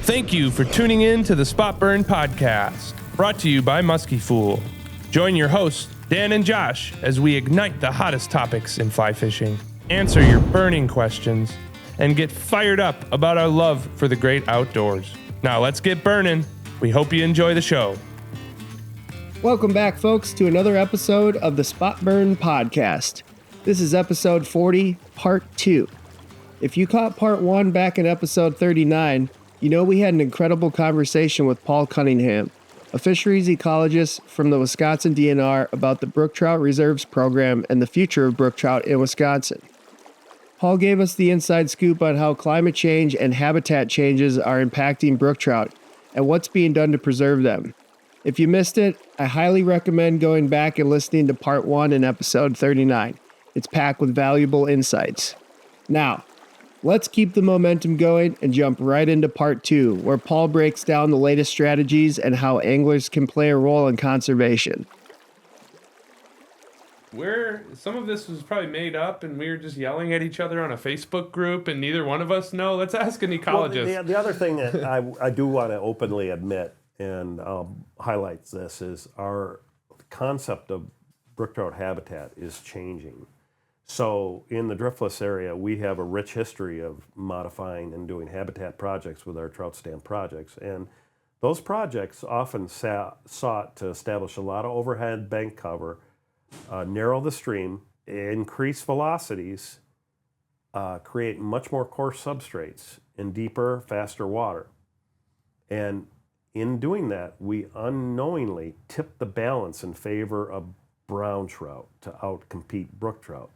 Thank you for tuning in to the Spot Burn Podcast, brought to you by Musky Fool. Join your hosts, Dan and Josh, as we ignite the hottest topics in fly fishing, answer your burning questions, and get fired up about our love for the great outdoors. Now let's get burning. We hope you enjoy the show. Welcome back, folks, to another episode of the Spot Burn Podcast. This is episode 40, part 2. If you caught part 1 back in episode 39, you know we had an incredible conversation with Paul Cunningham, a fisheries ecologist from the Wisconsin DNR, about the Brook Trout Reserves program and the future of brook trout in Wisconsin. Paul gave us the inside scoop on how climate change and habitat changes are impacting brook trout and what's being done to preserve them. If you missed it, I highly recommend going back and listening to part 1 in episode 39. It's packed with valuable insights. Now, let's keep the momentum going and jump right into part 2, where Paul breaks down the latest strategies and how anglers can play a role in conservation. Some of this was probably made up and we were just yelling at each other on a Facebook group and neither one of us know. Let's ask an ecologist. Well, the other thing that I do want to openly admit and highlight this is our concept of brook trout habitat is changing. So in the Driftless area, we have a rich history of modifying and doing habitat projects with our trout stand projects. And those projects often sought to establish a lot of overhead bank cover, narrow the stream, increase velocities, create much more coarse substrates in deeper, faster water. And in doing that, we unknowingly tip the balance in favor of brown trout to outcompete brook trout.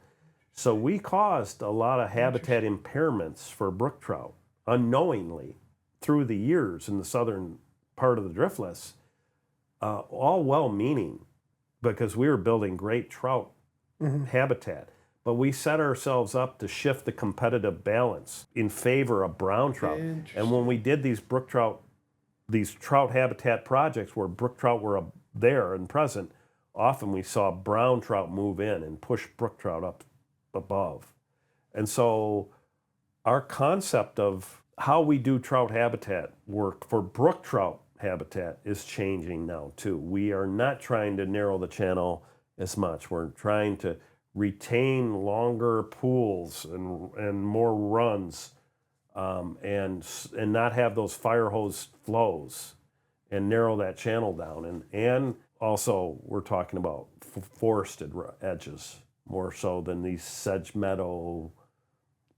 So we caused a lot of habitat impairments for brook trout unknowingly through the years in the southern part of the Driftless, all well-meaning because we were building great trout habitat. But we set ourselves up to shift the competitive balance in favor of brown trout. And when we did these trout habitat projects where brook trout were there and present, often we saw brown trout move in and push brook trout up above. And so our concept of how we do trout habitat work for brook trout habitat is changing now too. We are not trying to narrow the channel as much. We're trying to retain longer pools and more runs and not have those fire hose flows and narrow that channel down. And also we're talking about forested edges more so than these sedge meadow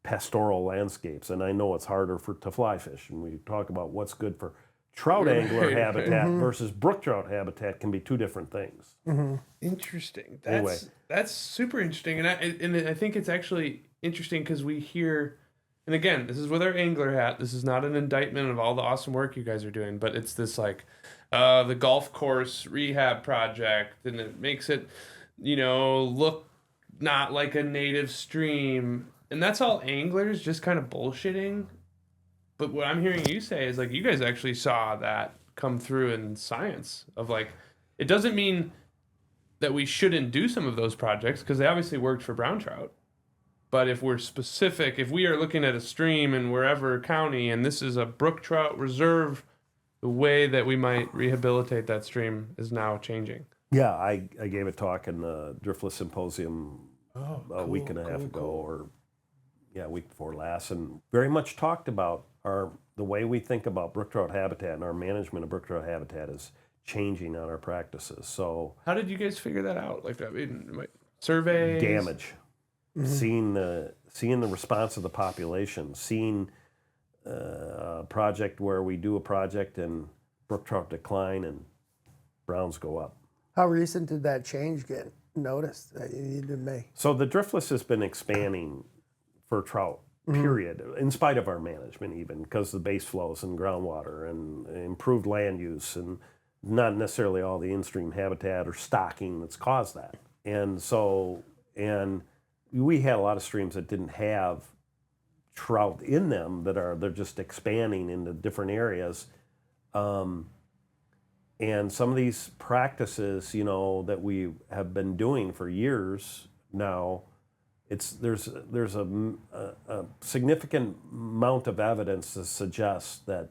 pastoral landscapes. And I know it's harder to fly fish, and we talk about what's good for trout angler habitat versus brook trout habitat can be two different things. Interesting. Anyway. That's super interesting. And I think it's actually interesting because we hear, and again, this is with our angler hat. This is not an indictment of all the awesome work you guys are doing, but it's this like the golf course rehab project, and it makes it, look not like a native stream. And that's all anglers just kind of bullshitting. But what I'm hearing you say is like you guys actually saw that come through in science of like, it doesn't mean that we shouldn't do some of those projects because they obviously worked for brown trout. But if we're specific, if we are looking at a stream in wherever county and this is a brook trout reserve, the way that we might rehabilitate that stream is now changing. Yeah, I gave a talk in the Driftless Symposium a week and a half ago, or week before last, and very much talked about the way we think about brook trout habitat and our management of brook trout habitat is changing on our practices. So how did you guys figure that out? Like, surveys? Damage. Seeing the response of the population, seeing a project where we do a project and brook trout decline and browns go up. How recent did that change get noticed that you needed to make? So the Driftless has been expanding for trout, period, in spite of our management even, because of the base flows and groundwater and improved land use and not necessarily all the in-stream habitat or stocking that's caused that. And we had a lot of streams that didn't have trout in them they're just expanding into different areas. And some of these practices, that we have been doing for years now, there's a significant amount of evidence to suggest that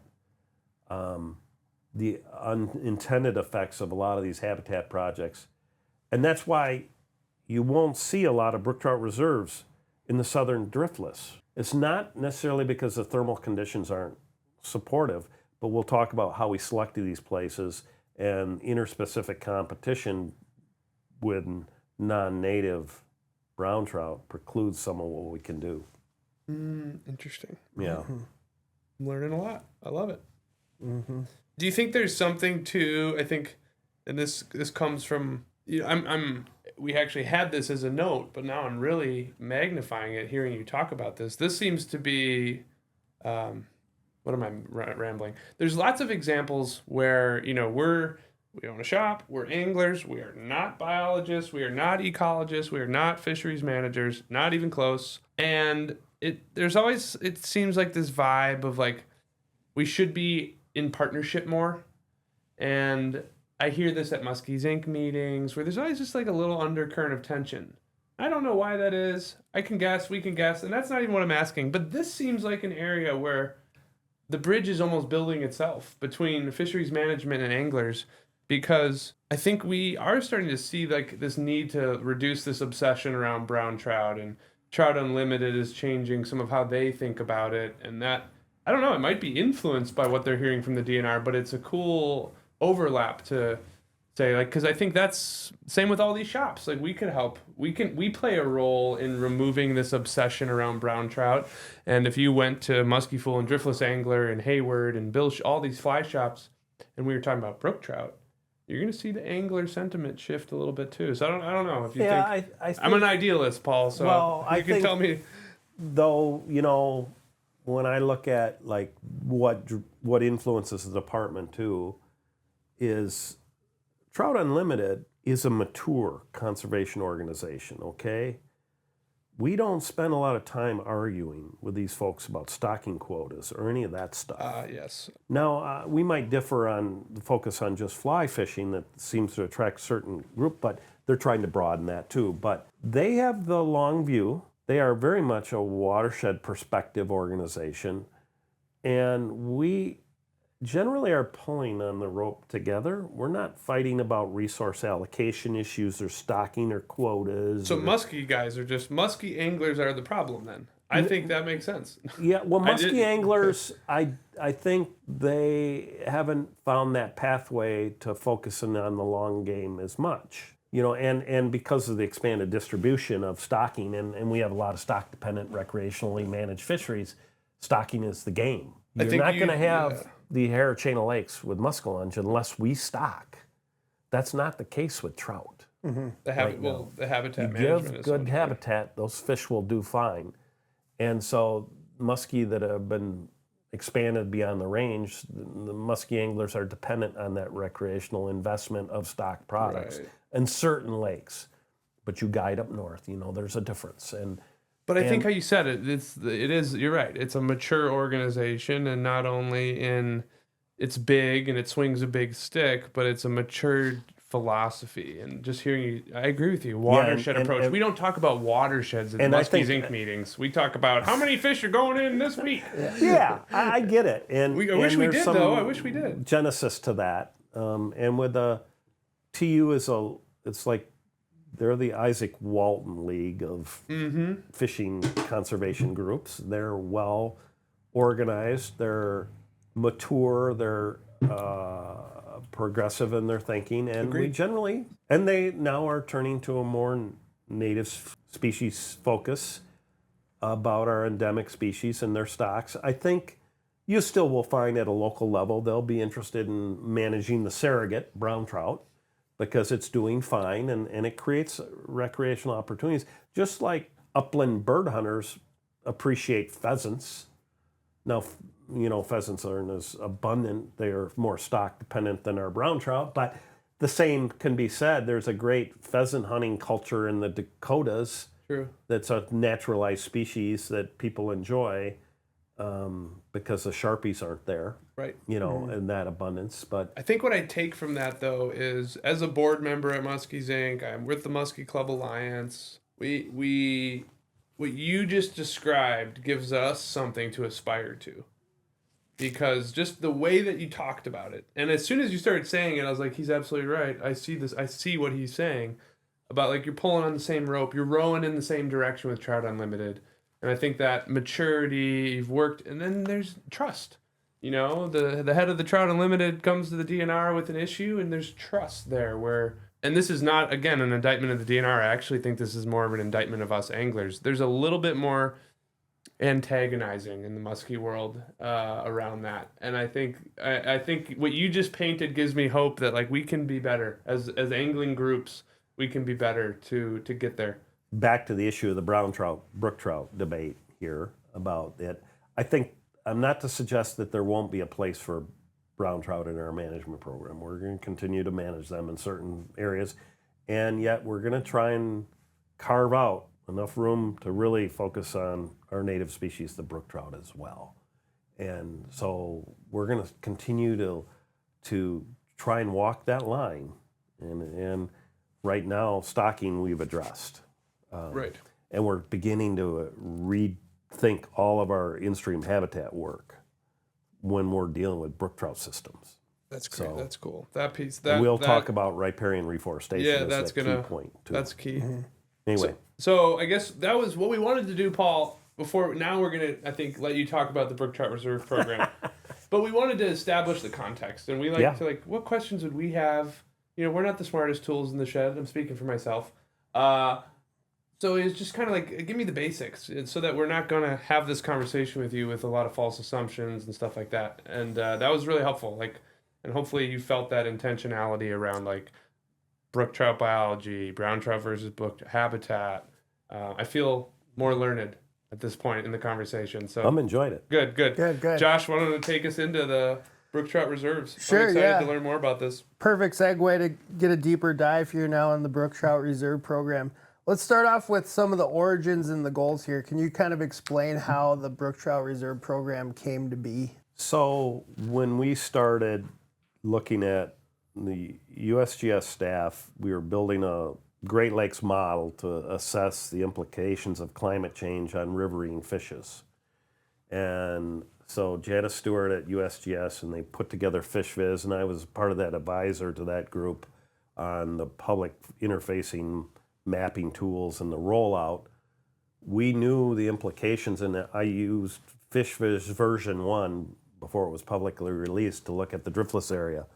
the unintended effects of a lot of these habitat projects. And that's why you won't see a lot of brook trout reserves in the southern driftless. It's not necessarily because the thermal conditions aren't supportive, but we'll talk about how we selected these places and interspecific competition with non-native brown trout precludes some of what we can do. Interesting. Yeah. I'm learning a lot. I love it. Do you think there's something to, I think, and this comes from, we actually had this as a note, but now I'm really magnifying it, hearing you talk about this. This seems to be, what am I rambling? There's lots of examples where, we own a shop, we're anglers, we are not biologists, we are not ecologists, we are not fisheries managers, not even close. And there's always, it seems like this vibe of like, we should be in partnership more. And I hear this at Musky's Inc. meetings where there's always just like a little undercurrent of tension. I don't know why that is. I can guess, we can guess, and that's not even what I'm asking. But this seems like an area where the bridge is almost building itself between fisheries management and anglers, because I think we are starting to see like this need to reduce this obsession around brown trout, and Trout Unlimited is changing some of how they think about it. And that, I don't know, it might be influenced by what they're hearing from the DNR, but it's a cool overlap to say, like, because I think that's same with all these shops. Like, we could help. We play a role in removing this obsession around brown trout. And if you went to Musky Fool and Driftless Angler and Hayward and Bill, all these fly shops, and we were talking about brook trout, you're going to see the angler sentiment shift a little bit too. So I don't know if you think, I think I'm an idealist, Paul. So well, you can tell me. Though, when I look at like what influences the department too, is Trout Unlimited is a mature conservation organization, okay? We don't spend a lot of time arguing with these folks about stocking quotas or any of that stuff. Yes. Now, we might differ on the focus on just fly fishing that seems to attract a certain group, but they're trying to broaden that too. But they have the long view. They are very much a watershed perspective organization, and we generally are pulling on the rope together. We're not fighting about resource allocation issues or stocking or quotas. So musky anglers are the problem then. I think that makes sense. Yeah, well, musky anglers, I think they haven't found that pathway to focusing on the long game as much. And because of the expanded distribution of stocking, and we have a lot of stock-dependent recreationally managed fisheries, stocking is the game. You're not going to have the Hare Chain of Lakes with muskellunge unless we stock. That's not the case with trout. Mm-hmm. The habitat management give is good habitat, those fish will do fine. And so muskie that have been expanded beyond the range, the muskie anglers are dependent on that recreational investment of stock products in certain lakes. But you guide up north, there's a difference. But I think how you said it, it is, you're right. It's a mature organization, and not only it's big and it swings a big stick, but it's a matured philosophy. And just hearing you, I agree with you. Watershed approach. We don't talk about watersheds at Musky's Inc. meetings. We talk about how many fish are going in this week. Yeah, I get it. And I wish we did, though. I wish we did. Genesis to that. And with the TU it's like they're the Isaac Walton League of fishing conservation groups. They're well organized. They're mature. They're progressive in their thinking, and they now are turning to a more native species focus about our endemic species and their stocks. I think you still will find at a local level they'll be interested in managing the surrogate brown trout because it's doing fine and it creates recreational opportunities. Just like upland bird hunters appreciate pheasants. Now, pheasants aren't as abundant. They are more stock dependent than our brown trout, but the same can be said. There's a great pheasant hunting culture in the Dakotas. True. That's a naturalized species that people enjoy because the Sharpies aren't there. Right. In that abundance. But I think what I take from that, though, is as a board member at Musky's Inc., I'm with the Musky Club Alliance. We what you just described gives us something to aspire to. because just the way that you talked about it, and as soon as you started saying it, I was like, he's absolutely right. I see this. I see what he's saying about, like, you're pulling on the same rope, you're rowing in the same direction with Trout Unlimited, and I think that maturity, you've worked, and then there's trust. You know, the head of the Trout Unlimited comes to the DNR with an issue, and there's trust there. Where, and this is not, again, an indictment of the DNR. I actually think this is more of an indictment of us anglers. There's a little bit more antagonizing in the musky world around that, and I think what you just painted gives me hope that, like, we can be better as angling groups. We can be better to get there. Back to the issue of the brown trout, brook trout debate here about it. I think I'm not to suggest that there won't be a place for brown trout in our management program. We're going to continue to manage them in certain areas, and yet we're going to try and carve out enough room to really focus on our native species, the brook trout, as well. And so we're going to continue to try and walk that line. And right now, stocking we've addressed. Right. And we're beginning to rethink all of our in-stream habitat work when we're dealing with brook trout systems. That's great. So, that's cool. That piece. We'll talk about riparian reforestation Yeah, as that's that gonna. key point too. That's key. Anyway, So I guess that was what we wanted to do, Paul. Before now, we're gonna, I think, let you talk about the Brook Trout Reserve program. But we wanted to establish the context, and we like to, like, what questions would we have? You know, we're not the smartest tools in the shed. I'm speaking for myself. So it's just kind of like, give me the basics, so that we're not gonna have this conversation with you with a lot of false assumptions and stuff like that. And that was really helpful. Like, and hopefully you felt that intentionality around, like, brook trout biology, brown trout versus brook habitat. I feel more learned at this point in the conversation. So I'm enjoying it. Good. Good. Josh, why don't you take us into the brook trout reserves? Sure, I'm excited yeah. to learn more about this. Perfect segue to get a deeper dive here now in the Brook Trout Reserve program. Let's start off with some of the origins and the goals here. Can you kind of explain how the Brook Trout Reserve program came to be? So when we started looking at the USGS staff, we were building a Great Lakes model to assess the implications of climate change on riverine fishes. And so Janice Stewart at USGS, and they put together FishViz, and I was part of that advisor to that group on the public interfacing mapping tools and the rollout. We knew the implications, and I used FishViz version 1 before it was publicly released to look at the Driftless area.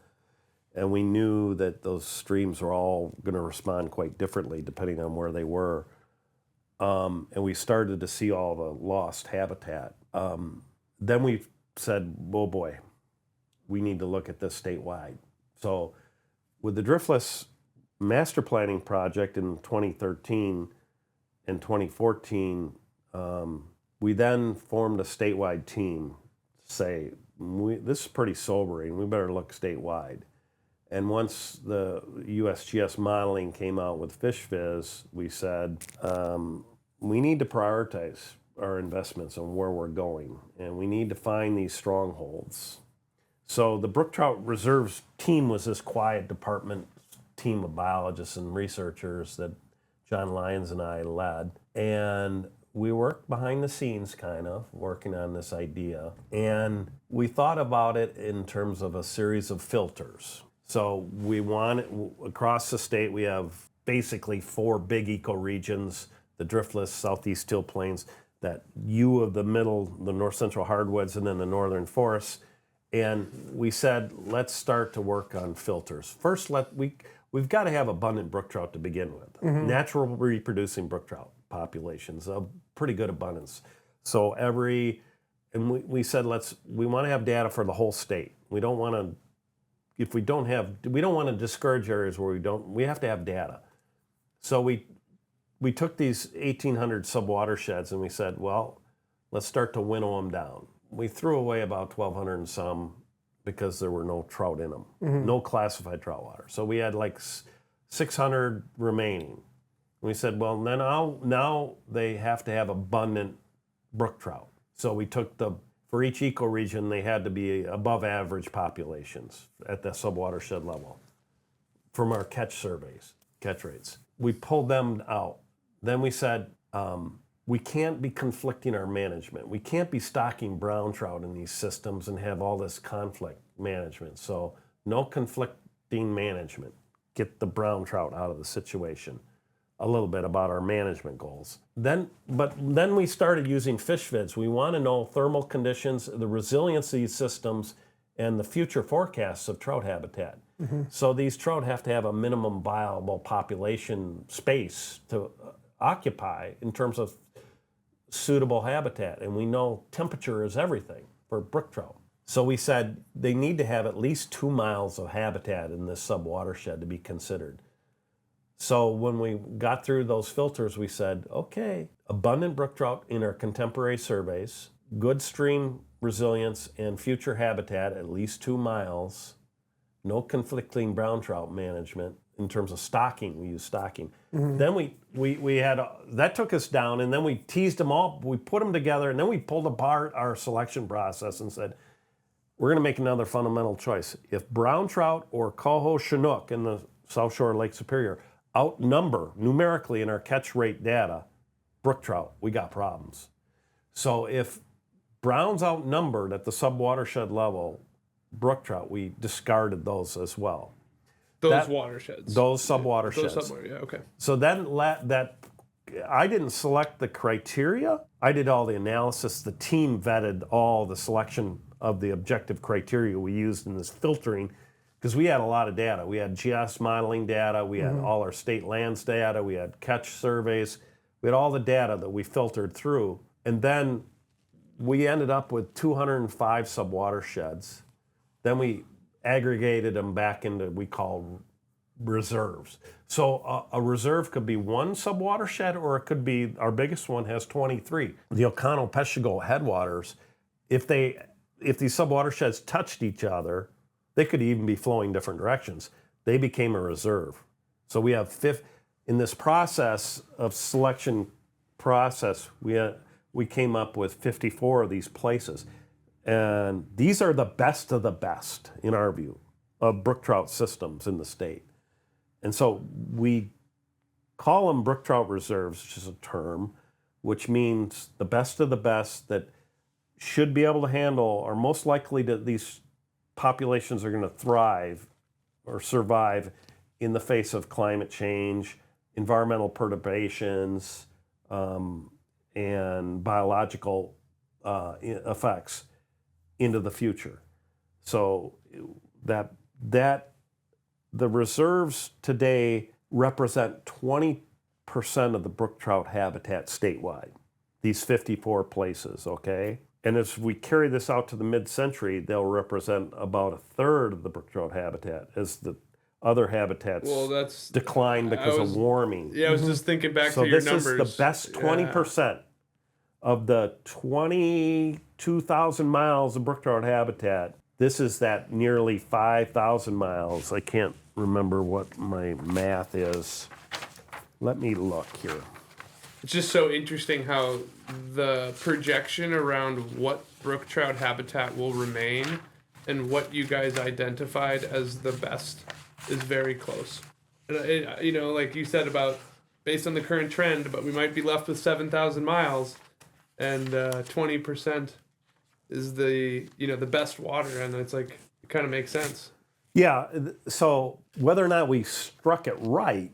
And we knew that those streams were all going to respond quite differently depending on where they were. And we started to see all the lost habitat. Then we said, oh boy, we need to look at this statewide. So with the Driftless master planning project in 2013 and 2014, we then formed a statewide team to say, this is pretty sobering, we better look statewide. And once the USGS modeling came out with FishViz, we said, we need to prioritize our investments on where we're going, and we need to find these strongholds. So the Brook Trout Reserves team was this quiet department team of biologists and researchers that John Lyons and I led. And we worked behind the scenes, kind of, working on this idea. And we thought about it in terms of a series of filters. So we want, across the state, we have basically 4 big ecoregions, the Driftless, Southeast Till Plains, that U of the middle, the north central hardwoods, and then the northern forests. And we said, let's start to work on filters. First, we've got to have abundant brook trout to begin with. Natural reproducing brook trout populations of pretty good abundance. So we said, we want to have data for the whole state. We don't want to, we don't want to discourage areas where we have to have data. So we took these 1,800 sub-watersheds and we said, well, let's start to winnow them down. We threw away about 1,200 and some because there were no trout in them, no classified trout water. So we had like 600 remaining. We said, well, then now they have to have abundant brook trout. So we took for each ecoregion, they had to be above average populations at the sub-watershed level from our catch rates. We pulled them out. Then we said, we can't be conflicting our management. We can't be stocking brown trout in these systems and have all this conflict management. So no conflicting management. Get the brown trout out of the situation. A little bit about our management goals. Then we started using fish vids. We want to know thermal conditions, the resiliency systems, and the future forecasts of trout habitat. So these trout have to have a minimum viable population space to occupy in terms of suitable habitat. And we know temperature is everything for brook trout. So we said they need to have at least 2 miles of habitat in this sub-watershed to be considered. So when we got through those filters, we said, okay, abundant brook trout in our contemporary surveys, good stream resilience and future habitat at least 2 miles, no conflicting brown trout management in terms of stocking. We use stocking. Then we had, that took us down, and then we teased them all, we put them together, and then we pulled apart our selection process and said, we're gonna make another fundamental choice. If brown trout or coho chinook in the South Shore of Lake Superior outnumber numerically in our catch rate data brook trout, we got problems. So if browns outnumbered at the sub-watershed level brook trout, we discarded those as well. Those watersheds. Those sub-watersheds. Yeah, okay. So then I didn't select the criteria. I did all the analysis. The team vetted all the selection of the objective criteria we used in this filtering, because we had a lot of data. We had GIS modeling data, we had all our state lands data, we had catch surveys, we had all the data that we filtered through. And then we ended up with 205 sub-watersheds. Then we aggregated them back into we call reserves. So a reserve could be one sub-watershed, or it could be, our biggest one has 23. The Ocono-Peshtigo headwaters, if these sub-watersheds touched each other, they could even be flowing different directions. They became a reserve. So we have in this process of selection process, we came up with 54 of these places. And these are the best of the best, in our view, of brook trout systems in the state. And so we call them brook trout reserves, which is a term, which means the best of the best that should be able to handle, or most likely that these populations are going to thrive or survive in the face of climate change, environmental perturbations, and biological effects into the future. So that the reserves today represent 20% of the brook trout habitat statewide, these 54 places, okay? And as we carry this out to the mid-century, they'll represent about a third of the brook trout habitat as the other habitats decline because of warming. Yeah, I was just thinking back to your numbers. So this is the best 20% of the 22,000 miles of brook trout habitat. This is that nearly 5,000 miles. I can't remember what my math is. Let me look here. It's just so interesting how the projection around what brook trout habitat will remain and what you guys identified as the best is very close. You know, like you said about based on the current trend, but we might be left with 7,000 miles, and 20% is the best water, and it's like it kind of makes sense. Yeah. So whether or not we struck it right,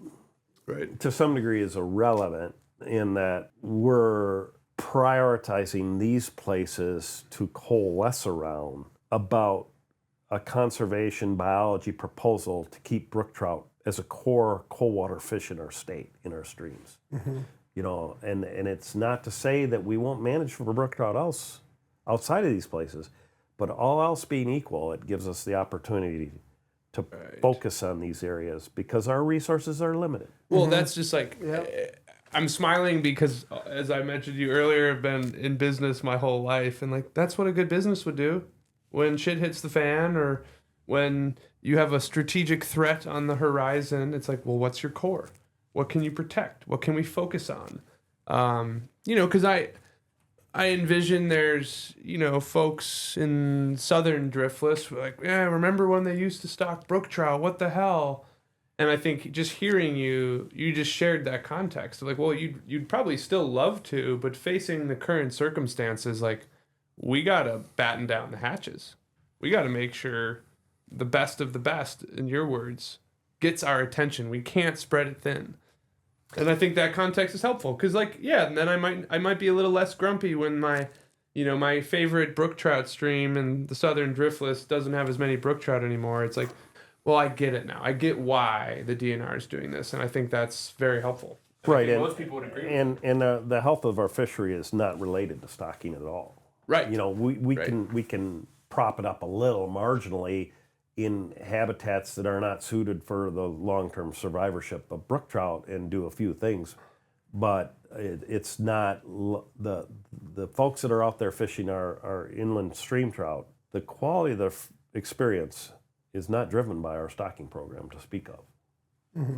to some degree, is irrelevant, in that we're prioritizing these places to coalesce around about a conservation biology proposal to keep brook trout as a core cold water fish in our state, in our streams. You know, and it's not to say that we won't manage for brook trout outside of these places, but all else being equal, it gives us the opportunity to focus on these areas because our resources are limited. Well, that's just like, I'm smiling because, as I mentioned to you earlier, I've been in business my whole life, and like that's what a good business would do. When shit hits the fan, or when you have a strategic threat on the horizon, it's like, well, what's your core? What can you protect? What can we focus on? You know, because I envision there's, you know, folks in southern Driftless who are like, yeah, remember when they used to stock brook trout? What the hell? And I think just hearing you just shared that context. Like, well, you'd probably still love to, but facing the current circumstances, like, we gotta batten down the hatches. We gotta make sure the best of the best, in your words, gets our attention. We can't spread it thin. And I think that context is helpful because, like, yeah, and then I might be a little less grumpy when my favorite brook trout stream in the southern Driftless doesn't have as many brook trout anymore. It's like, well, I get it now. I get why the DNR is doing this, and I think that's very helpful. And I Right, think and most people would agree. and the health of our fishery is not related to stocking at all. Right. You know, we Right. can prop it up a little marginally in habitats that are not suited for the long-term survivorship of brook trout and do a few things, but it's not the folks that are out there fishing our inland stream trout. The quality of the experience is not driven by our stocking program to speak of.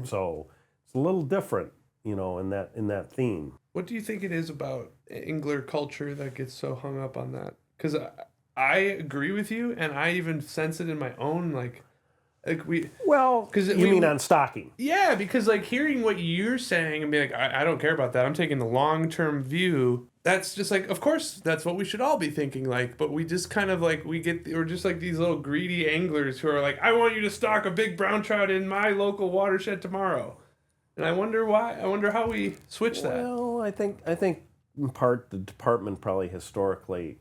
So it's a little different, in that theme. What do you think it is about angler culture that gets so hung up on that? Because I agree with you, and I even sense it in my own Well, 'cause you mean on stocking? Yeah, because like hearing what you're saying and being like, I don't care about that. I'm taking the long-term view. That's just like, of course, that's what we should all be thinking. Like, but we just kind of like we're just like these little greedy anglers who are like, I want you to stock a big brown trout in my local watershed tomorrow. And I wonder why. I wonder how we switch that. Well, I think in part the department probably historically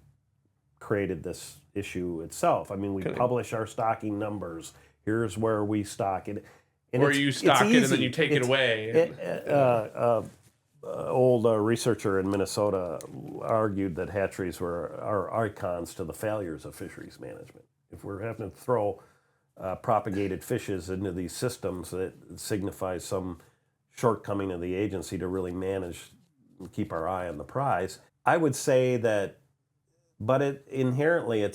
created this issue itself. I mean, we publish our stocking numbers. Here's where we stock it. And Or you stock it and then you take it away. Old researcher in Minnesota argued that hatcheries are icons to the failures of fisheries management. If we're having to throw propagated fishes into these systems, that signifies some shortcoming of the agency to really manage and keep our eye on the prize. I would say that, but inherently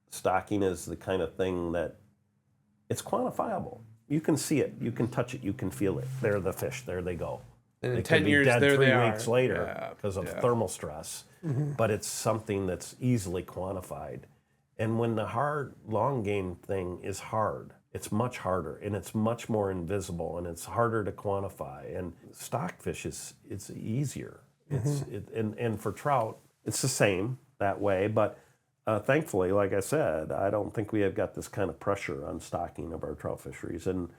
stocking is the kind of thing that it's quantifiable. You can see it, you can touch it, you can feel it. There are the fish, there they go. And in They 10 could be years, dead there 3 they are. weeks later Yeah, because of yeah. thermal stress, but it's something that's easily quantified. And when the hard long game thing is hard, it's much harder and it's much more invisible and it's harder to quantify. And stockfish it's easier. And for trout, it's the same that way. But thankfully, like I said, I don't think we have got this kind of pressure on stocking of our trout fisheries. And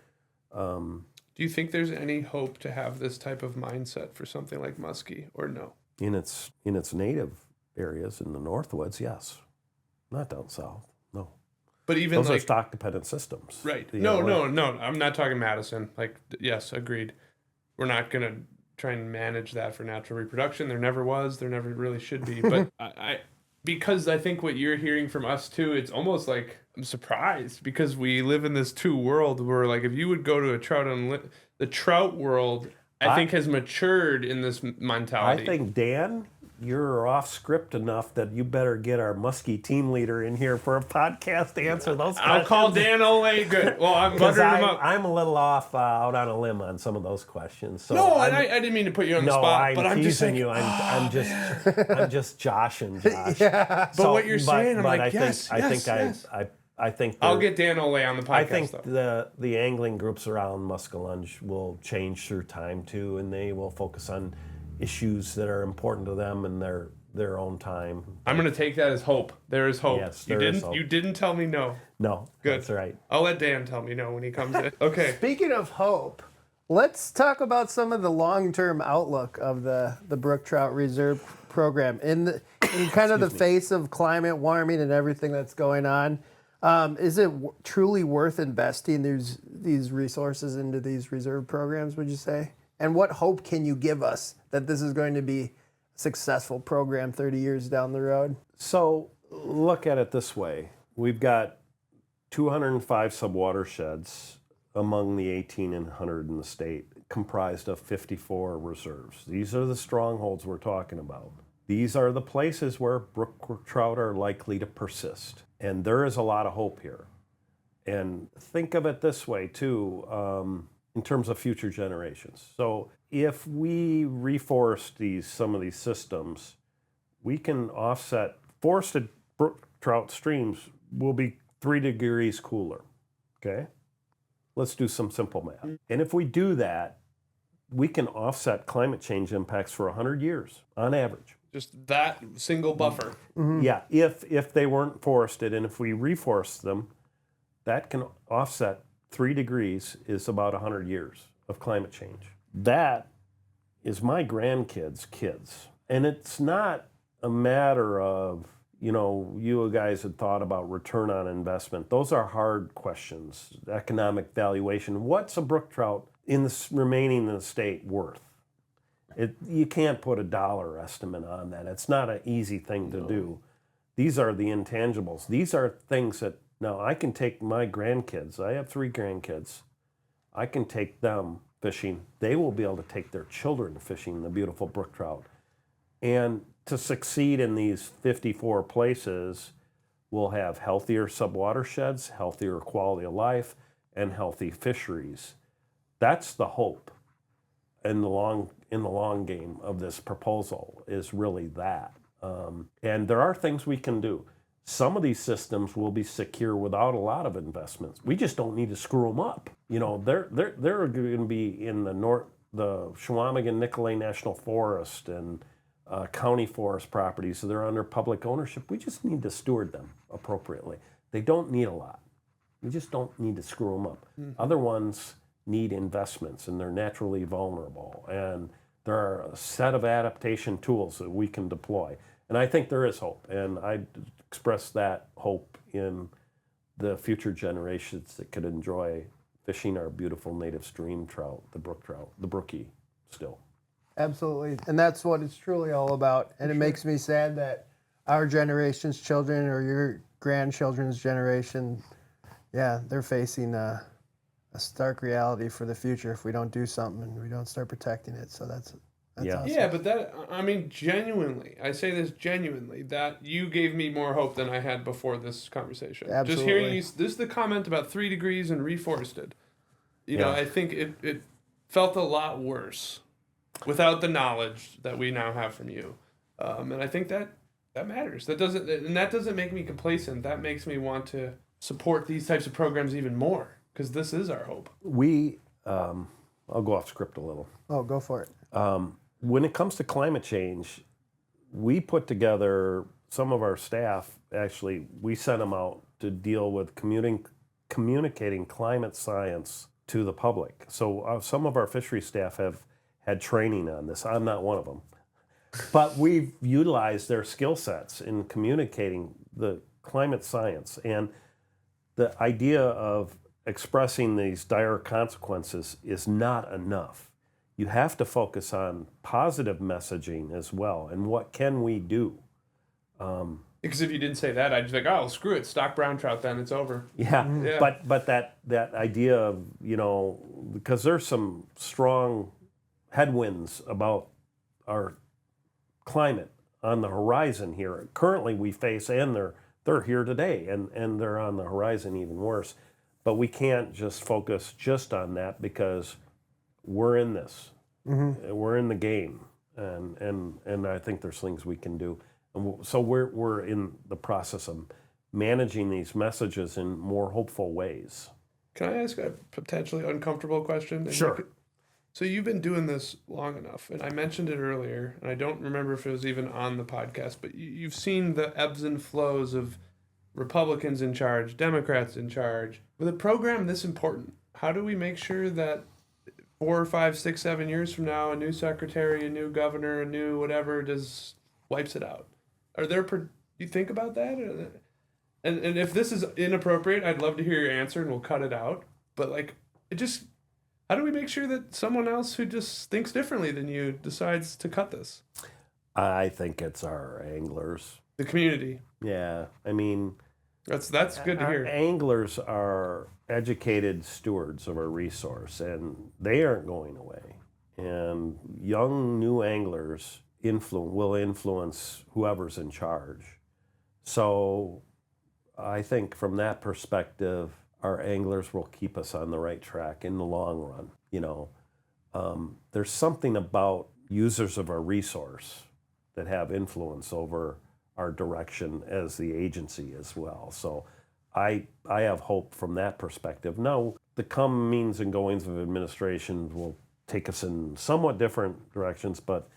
Do you think there's any hope to have this type of mindset for something like muskie, or no? in its native areas in the Northwoods, yes. Not down south, no. But even Those are like stock dependent systems. right? You No, know, no. I'm not talking Madison. Like, yes, agreed. We're not gonna try and manage that for natural reproduction. There never was. There never really should be. But because I think what you're hearing from us too, it's almost like I'm surprised because we live in this two world where like if you would go to a the trout world, I think has matured in this mentality. I think, Dan, you're off script enough that you better get our musky team leader in here for a podcast to answer those questions. I'll call Dan Ole. Good. Well, I'm buttering him up. I'm a little off out on a limb on some of those questions. So No, and I didn't mean to put you on the spot, but I'm just teasing saying, you. I'm just joshing, Josh. Yeah. But what you're saying, I'm like, yes, I think I'll get Dan Ole on the podcast. I think though. the angling groups around Muskellunge will change through time too, and they will focus on issues that are important to them in their own time. I'm gonna take that as hope. There is hope. Yes, you there is didn't. hope. You didn't tell me no. No, Good. that's right. I'll let Dan tell me no when he comes in. Okay. Speaking of hope, let's talk about some of the long-term outlook of the Brook Trout Reserve Program in kind of the face of climate warming and everything that's going on. Is it truly worth investing these resources into these reserve programs, would you say? And what hope can you give us that this is going to be a successful program 30 years down the road? So look at it this way. We've got 205 subwatersheds among the 1,800 in the state, comprised of 54 reserves. These are the strongholds we're talking about. These are the places where brook trout are likely to persist. And there is a lot of hope here. And think of it this way, too, in terms of future generations. So if we reforest some of these systems, we can offset forested brook trout streams will be 3 degrees cooler, okay? Let's do some simple math. And if we do that, we can offset climate change impacts for 100 years on average. Just that single buffer. Yeah, if they weren't forested, and if we reforest them, that can offset 3 degrees is about 100 years of climate change. That is my grandkids' kids. And it's not a matter of, you guys had thought about return on investment. Those are hard questions. Economic valuation. What's a brook trout remaining in the state worth? You can't put a dollar estimate on that. It's not an easy thing to do. These are the intangibles. These are things that, now I can take my grandkids, I have 3 grandkids, I can take them fishing. They will be able to take their children fishing the beautiful brook trout. And to succeed in these 54 places, we'll have healthier subwatersheds, healthier quality of life, and healthy fisheries. That's the hope in the long game of this proposal, is really that. And there are things we can do. Some of these systems will be secure without a lot of investments. We just don't need to screw them up. They're going to be in the Chequamegon-Nicolet National Forest and county forest properties, so they're under public ownership. We just need to steward them appropriately. They don't need a lot. We just don't need to screw them up. Other ones need investments, and they're naturally vulnerable. And there are a set of adaptation tools that we can deploy. And I think there is hope. And I express that hope in the future generations that could enjoy fishing our beautiful native stream trout, the brook trout, the brookie still. Absolutely. And that's what it's truly all about. And it makes me sad that our generation's children or your grandchildren's generation, they're facing a stark reality for the future if we don't do something and we don't start protecting it. So that's awesome. Yeah, but genuinely, I say this genuinely, that you gave me more hope than I had before this conversation. Absolutely. Just hearing you, this is the comment about 3 degrees and reforested. I think it felt a lot worse without the knowledge that we now have from you. And I think that matters. That doesn't make me complacent. That makes me want to support these types of programs even more, because this is our hope. I'll go off script a little. Oh, go for it. When it comes to climate change, we put together, some of our staff, actually, we sent them out to deal with communicating climate science to the public. So some of our fishery staff have had training on this. I'm not one of them. But we've utilized their skill sets in communicating the climate science. And the idea of expressing these dire consequences is not enough. You have to focus on positive messaging as well. And what can we do? Because if you didn't say that, I'd just be like, oh, screw it, stock brown trout then, it's over. Yeah. But that idea of, because there's some strong headwinds about our climate on the horizon here. Currently we face, and they're here today, and they're on the horizon even worse. But we can't just focus just on that, because we're in this. We're in the game, and I think there's things we can do. And so we're in the process of managing these messages in more hopeful ways. Can I ask a potentially uncomfortable question? Sure. So you've been doing this long enough, and I mentioned it earlier, and I don't remember if it was even on the podcast, but you've seen the ebbs and flows of Republicans in charge, Democrats in charge. With a program this important, how do we make sure that 4, 5, 6, 7 years from now, a new secretary, a new governor, a new whatever just wipes it out? You think about that? And if this is inappropriate, I'd love to hear your answer, and we'll cut it out. But how do we make sure that someone else who just thinks differently than you decides to cut this? I think it's our anglers. The community. Yeah, I mean, that's good to hear. Anglers are educated stewards of our resource, and they aren't going away. And young new anglers will influence whoever's in charge. So I think from that perspective, our anglers will keep us on the right track in the long run. There's something about users of our resource that have influence over our direction as the agency as well. So I have hope from that perspective. Now, the comings and goings of administration will take us in somewhat different directions, but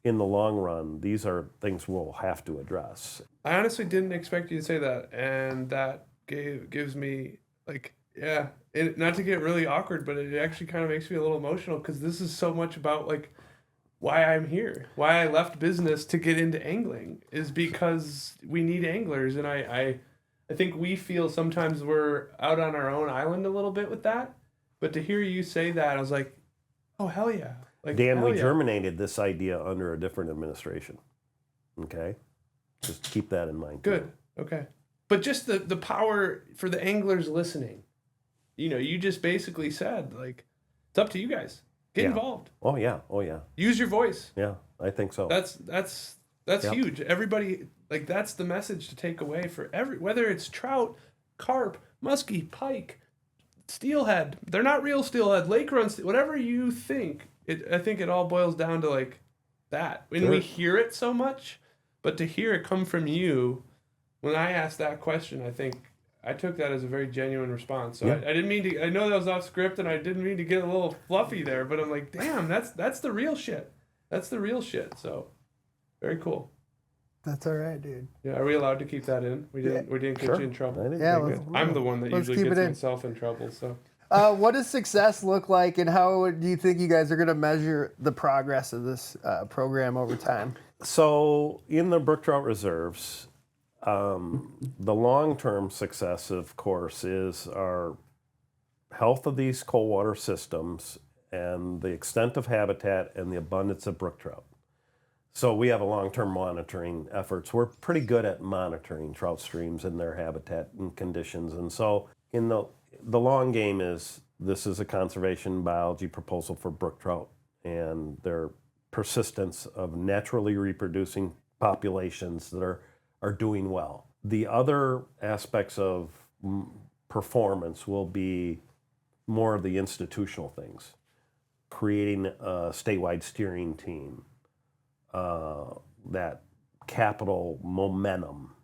in the long run, these are things we'll have to address. I honestly didn't expect you to say that, and that gives me like, yeah, not to get really awkward, but it actually kind of makes me a little emotional because this is so much about like why I'm here, why I left business to get into angling is because we need anglers, and I think we feel sometimes we're out on our own island a little bit with that, but to hear you say that, I was like, oh hell yeah. Like, Dan, we yeah. germinated this idea under a different administration. Okay? Just keep that in mind. Good. Okay. But just the power for the anglers listening. You know, you just basically said, like, it's up to you guys. Get involved. Oh yeah. Oh yeah. Use your voice. Yeah, I think so. That's huge. Everybody, like, that's the message to take away for whether it's trout, carp, muskie, pike, steelhead. They're not real steelhead, lake runs, whatever you think. I think it all boils down to like that. When we hear it so much, but to hear it come from you, when I asked that question, I think I took that as a very genuine response. So I didn't mean to. I know that was off script, and I didn't mean to get a little fluffy there. But I'm like, damn, that's the real shit. That's the real shit. So very cool. That's all right, dude. Yeah, are we allowed to keep that in? We didn't get you in trouble. Yeah, I'm the one that usually gets myself in trouble. So. What does success look like, and how do you think you guys are going to measure the progress of this program over time? So in the Brook Trout reserves, the long-term success, of course, is our health of these cold water systems and the extent of habitat and the abundance of brook trout. So we have a long-term monitoring efforts. We're pretty good at monitoring trout streams and their habitat and conditions. And so in the long game this is a conservation biology proposal for brook trout and their persistence of naturally reproducing populations that are doing well. The other aspects of performance will be more of the institutional things, creating a statewide steering team, that capital momentum,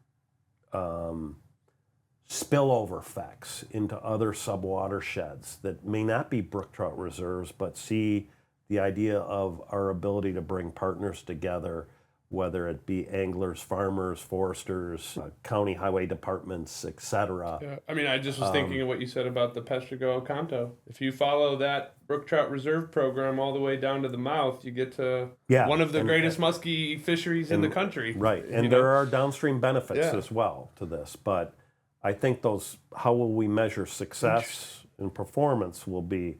spillover effects into other sub-watersheds that may not be brook trout reserves, but see the idea of our ability to bring partners together, whether it be anglers, farmers, foresters, county highway departments, etc. Yeah, I mean, I just was thinking of what you said about the Pestrigo Canto. If you follow that Brook Trout Reserve program all the way down to the mouth, you get to one of the greatest musky fisheries in the country. Right, and there are downstream benefits as well to this, but I think how will we measure success and performance will be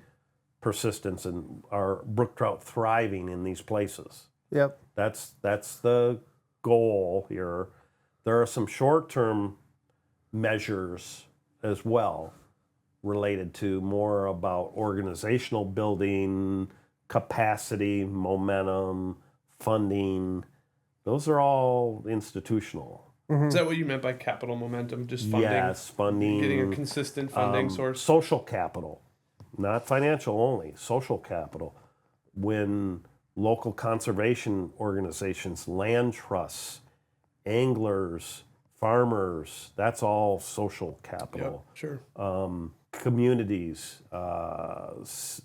persistence and our brook trout thriving in these places. Yep. That's the goal here. There are some short-term measures as well related to more about organizational building, capacity, momentum, funding. Those are all institutional. Is that what you meant by capital momentum? Just funding? Yes, funding. Getting a consistent funding source? Social capital, not financial only, social capital. When local conservation organizations, land trusts, anglers, farmers, that's all social capital. Yep, sure. Communities as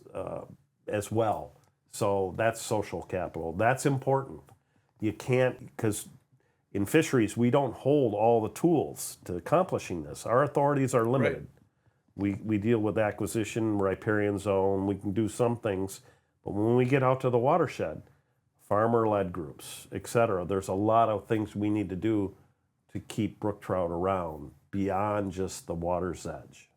well. So that's social capital. That's important. You can't, because in fisheries, we don't hold all the tools to accomplishing this. Our authorities are limited. Right. We deal with acquisition, riparian zone, we can do some things, but when we get out to the watershed, farmer-led groups, etc., there's a lot of things we need to do to keep brook trout around beyond just the water's edge.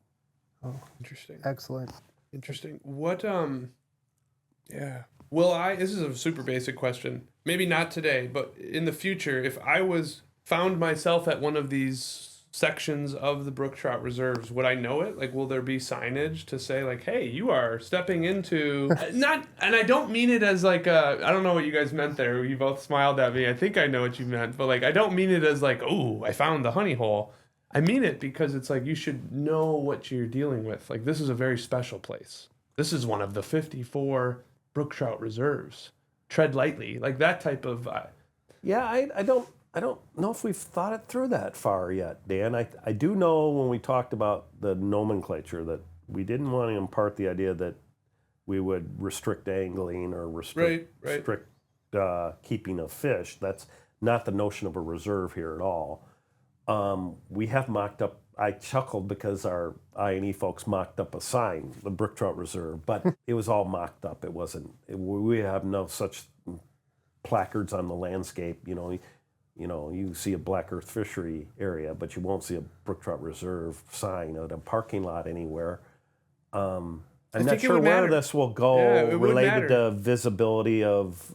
Oh, interesting. Excellent. Interesting. What, yeah. This is a super basic question. Maybe not today, but in the future, if I found myself at one of these sections of the brook trout reserves, would I know it? Like, will there be signage to say like, hey, you are stepping into not, and I don't mean it as like I don't know what you guys meant there. You both smiled at me. I think I know what you meant, but like, I don't mean it as like, oh, I found the honey hole. I mean it because it's like, you should know what you're dealing with. Like, this is a very special place. This is one of the 54 brook trout reserves. Tread lightly, like that type of. Yeah, I don't. I don't know if we've thought it through that far yet, Dan. I do know when we talked about the nomenclature that we didn't want to impart the idea that we would restrict angling or restrict keeping of fish. That's not the notion of a reserve here at all. We have mocked up, I chuckled because our I&E folks mocked up a sign, the Brook Trout Reserve, but it was all mocked up. It wasn't, we have no such placards on the landscape. You see a black earth fishery area, but you won't see a Brook Trout Reserve sign at a parking lot anywhere. I'm not sure where this will go related to visibility of,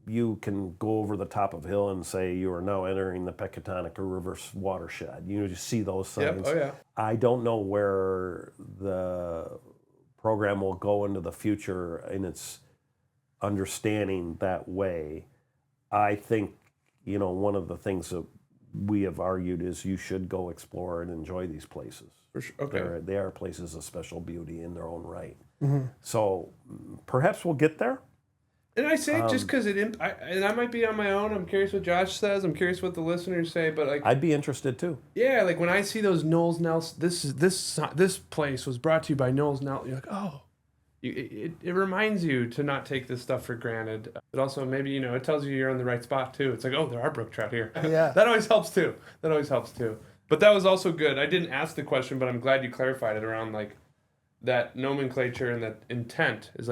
you can go over the top of a hill and say you are now entering the Pecatonica River watershed. You just see those signs. Yep. Oh, yeah. I don't know where the program will go into the future in its understanding that way. I think, one of the things that we have argued is you should go explore and enjoy these places. For sure. Okay. They are places of special beauty in their own right. Mm-hmm. So perhaps we'll get there. And I say just because and I might be on my own. I'm curious what Josh says. I'm curious what the listeners say. But I'd be interested too. Yeah, when I see those Knowles Nelson, this place was brought to you by Knowles Nelson. You're like, oh, it reminds you to not take this stuff for granted. But also maybe it tells you you're on the right spot too. It's like, oh, there are brook trout here. Yeah, that always helps too. But that was also good. I didn't ask the question, but I'm glad you clarified it around that nomenclature and that intent is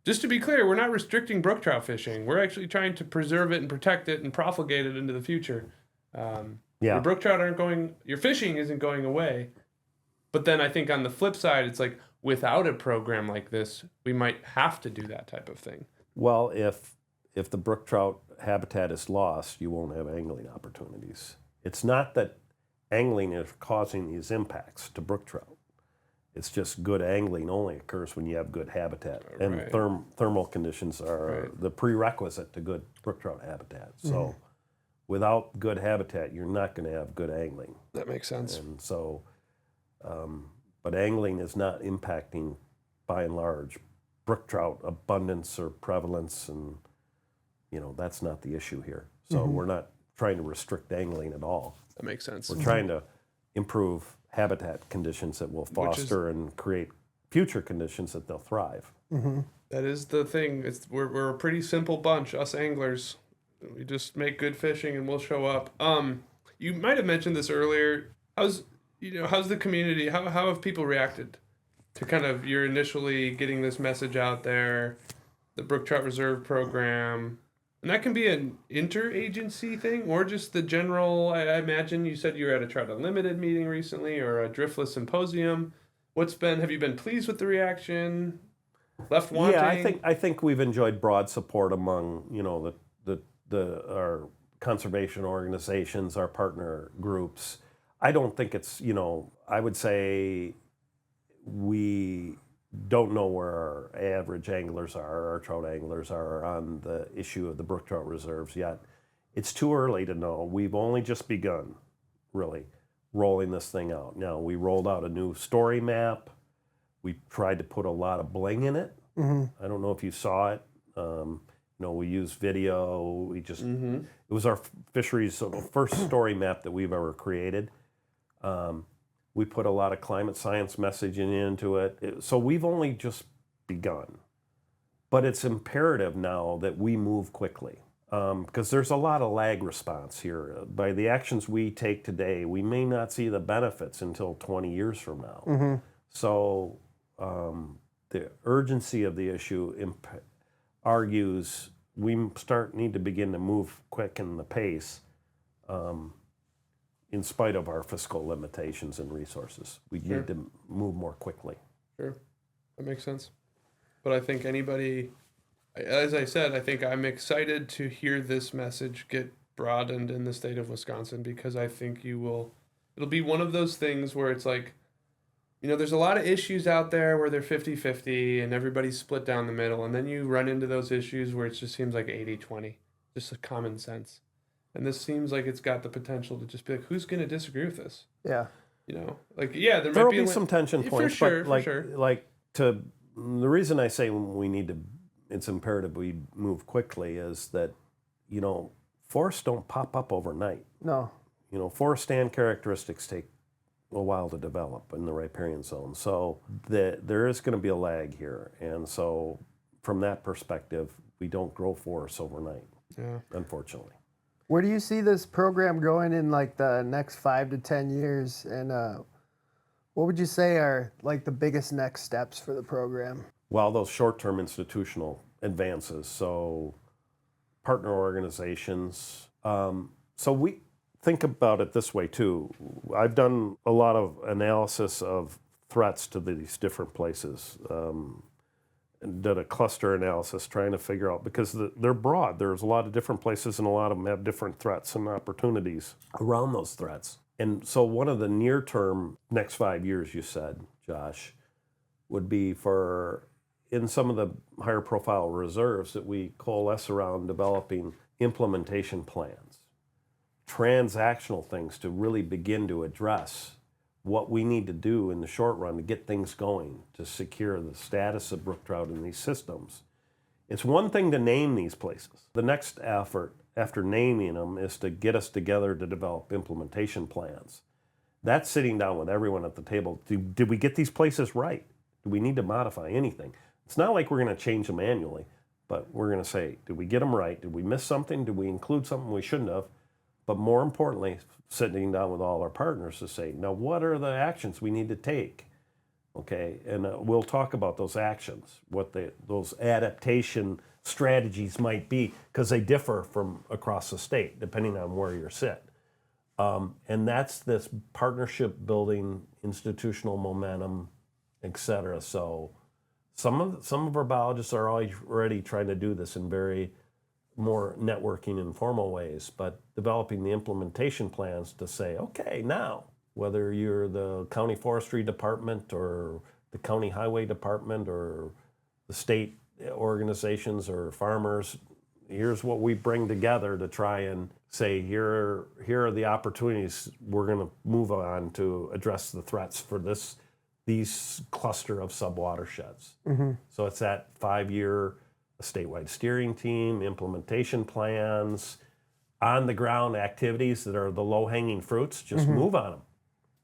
just to be clear, we're not restricting brook trout fishing. We're actually trying to preserve it and protect it and profligate it into the future. Your brook trout your fishing isn't going away. But then I think on the flip side, it's without a program like this, we might have to do that type of thing. Well, if the brook trout habitat is lost, you won't have angling opportunities. It's not that angling is causing these impacts to brook trout. It's just good angling only occurs when you have good habitat. And thermal conditions are the prerequisite to good brook trout habitat. So without good habitat, you're not going to have good angling. That makes sense. And so, but angling is not impacting, by and large, brook trout abundance or prevalence. And, that's not the issue here. So we're not trying to restrict angling at all. That makes sense. We're trying to improve habitat conditions that will foster and create future conditions that they'll thrive. Mm-hmm. That is the thing. We're a pretty simple bunch, us anglers. We just make good fishing and we'll show up. You might have mentioned this earlier. How's the community? How have people reacted to kind of you're initially getting this message out there, the Brook Trout Reserve program? And that can be an interagency thing or just the general, I imagine you said you were at a Trout Unlimited meeting recently or a Driftless symposium. Have you been pleased with the reaction? Left wanting? Yeah, I think we've enjoyed broad support among, our conservation organizations, our partner groups. I don't think it's, I would say we don't know where our average anglers are, our trout anglers are on the issue of the brook trout reserves yet. It's too early to know. We've only just begun, really, rolling this thing out. Now, we rolled out a new story map. We tried to put a lot of bling in it. Mm-hmm. I don't know if you saw it. We used video. It was our fisheries first story map that we've ever created. We put a lot of climate science messaging into it. So we've only just begun. But it's imperative now that we move quickly because there's a lot of lag response here. By the actions we take today, we may not see the benefits until 20 years from now. Mm-hmm. So the urgency of the issue argues we need to begin to move quick in the pace in spite of our fiscal limitations and resources. We need to move more quickly. Sure, that makes sense. But I think as I said, I think I'm excited to hear this message get broadened in the state of Wisconsin because I think it'll be one of those things where it's there's a lot of issues out there where they're 50-50 and everybody's split down the middle. And then you run into those issues where it just seems like 80-20, just a common sense. And this seems like it's got the potential to just be who's going to disagree with this? Yeah. There will might be some tension points. The reason I say it's imperative we move quickly is that, forests don't pop up overnight. No. Forest stand characteristics take a while to develop in the riparian zone. So there is going to be a lag here. And so from that perspective, we don't grow forests overnight, unfortunately. Where do you see this program going in like the next 5 to 10 years? And what would you say are like the biggest next steps for the program? Well, those short-term institutional advances. So partner organizations. So we think about it this way too. I've done a lot of analysis of threats to these different places. And did a cluster analysis trying to figure out, because they're broad. There's a lot of different places and a lot of them have different threats and opportunities around those threats. And so one of the near-term next 5 years, you said, Josh, would be for, in some of the higher profile reserves, that we coalesce around developing implementation plans, transactional things to really begin to address what we need to do in the short run to get things going, to secure the status of brook trout in these systems. It's one thing to name these places. The next effort after naming them is to get us together to develop implementation plans. That's sitting down with everyone at the table. Did we get these places right? Do we need to modify anything? It's not like we're going to change them manually, but we're going to say, did we get them right? Did we miss something? Did we include something we shouldn't have? But more importantly, sitting down with all our partners to say, now what are the actions we need to take? Okay, and we'll talk about those actions, what those adaptation strategies might be, because they differ from across the state, depending on where you're sit. And that's this partnership building, institutional momentum, et cetera. So some of our biologists are already trying to do this in very more networking and formal ways, but developing the implementation plans to say, okay, now, whether you're the county forestry department or the county highway department or the state organizations or farmers, here's what we bring together to try and say, here are the opportunities we're going to move on to address the threats for these cluster of sub-watersheds. Mm-hmm. So it's that 5-year statewide steering team, implementation plans, on-the-ground activities that are the low-hanging fruits, just move on them.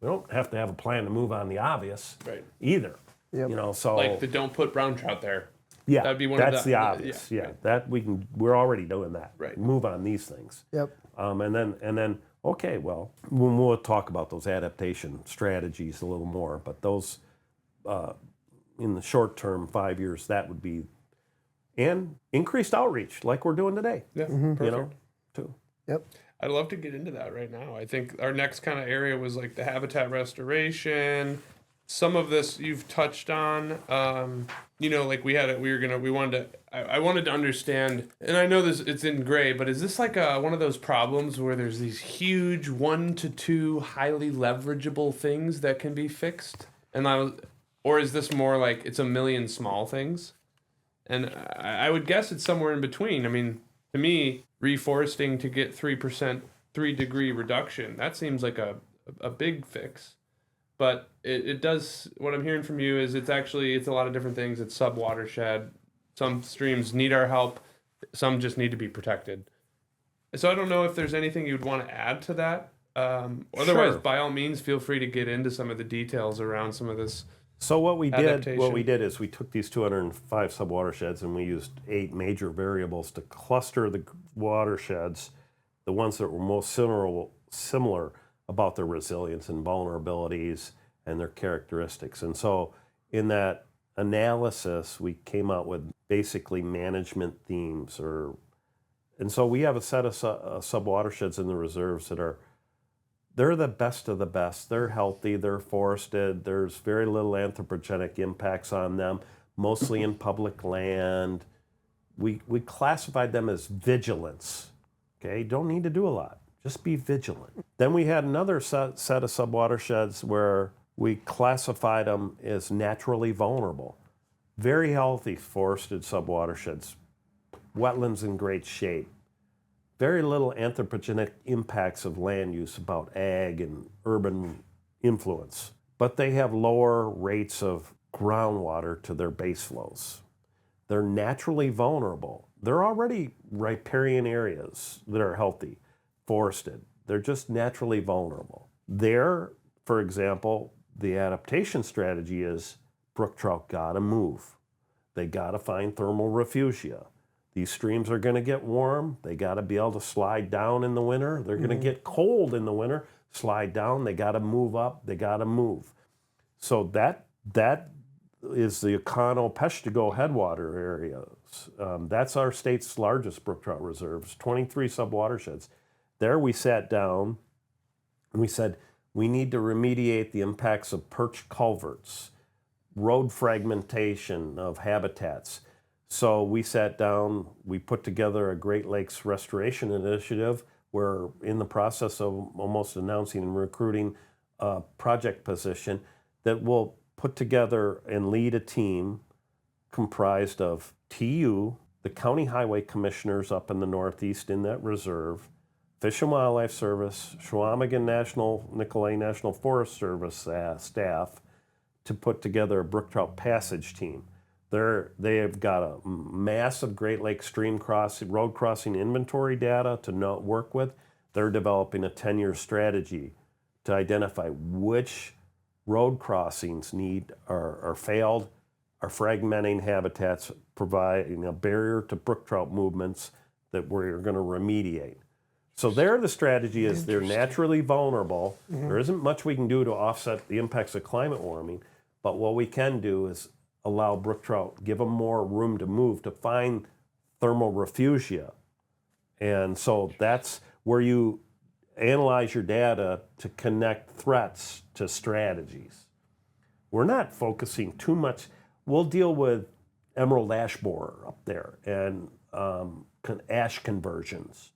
We don't have to have a plan to move on the obvious either. Yep. So like the don't put brown trout there. Yeah, that'd be one that's of the obvious. Yeah, that we're already doing that. Right. Move on these things. Yep. And then okay, well, we'll talk about those adaptation strategies a little more, but those in the short term, 5 years, that would be, and increased outreach like we're doing today. Yeah, perfect. Too. Yep. I'd love to get into that right now. I think our next kind of area was like the habitat restoration. Some of this you've touched on. Like I wanted to understand, and I know this, it's in gray, but is this like one of those problems where there's these huge 1 to 2 highly leverageable things that can be fixed? Or is this more like it's a million small things? And I would guess it's somewhere in between. I mean, to me, reforesting to get 3%, 3-degree reduction, that seems like a big fix. But it does, what I'm hearing from you is it's a lot of different things. It's sub-watershed. Some streams need our help. Some just need to be protected. So I don't know if there's anything you'd want to add to that. Otherwise, by all means, feel free to get into some of the details around some of this. So what we adaptation. did is we took these 205 sub-watersheds and we used 8 major variables to cluster the watersheds, the ones that were most similar about their resilience and vulnerabilities and their characteristics. And so in that analysis, we came out with basically management themes, and so we have a set of sub-watersheds in the reserves that they're the best of the best. They're healthy, they're forested, there's very little anthropogenic impacts on them, mostly in public land. We classified them as vigilance. Okay, don't need to do a lot, just be vigilant. Then we had another set of sub-watersheds where we classified them as naturally vulnerable. Very healthy forested sub-watersheds, wetlands in great shape. Very little anthropogenic impacts of land use about ag and urban influence, but they have lower rates of groundwater to their base flows. They're naturally vulnerable. they're already riparian areas that are healthy, forested. They're just naturally vulnerable. There, for example, the adaptation strategy is brook trout gotta move. They gotta find thermal refugia. These streams are gonna get warm. They gotta be able to slide down in the winter. They're gonna get cold in the winter, slide down. They gotta move up. They gotta move. So that is the Econo-Peshtigo headwater areas. That's our state's largest brook trout reserves, 23 subwatersheds. There we sat down and we said, we need to remediate the impacts of perched culverts, road fragmentation of habitats. So we sat down, we put together a Great Lakes Restoration Initiative. We're in the process of almost announcing and recruiting a project position that will put together and lead a team comprised of TU, the county highway commissioners up in the Northeast in that reserve, Fish and Wildlife Service, Chequamegon Nicolay National Forest Service staff to put together a brook trout passage team. They have got a massive Great Lakes stream crossing, road crossing inventory data to work with. They're developing a 10-year strategy to identify which road crossings are failed, are fragmenting habitats, providing a barrier to brook trout movements that we're going to remediate. So there the strategy is they're naturally vulnerable. There isn't much we can do to offset the impacts of climate warming, but what we can do is allow brook trout, give them more room to move, to find thermal refugia. And so that's where you analyze your data to connect threats to strategies. We're not focusing too much. We'll deal with emerald ash borer up there and ash conversions,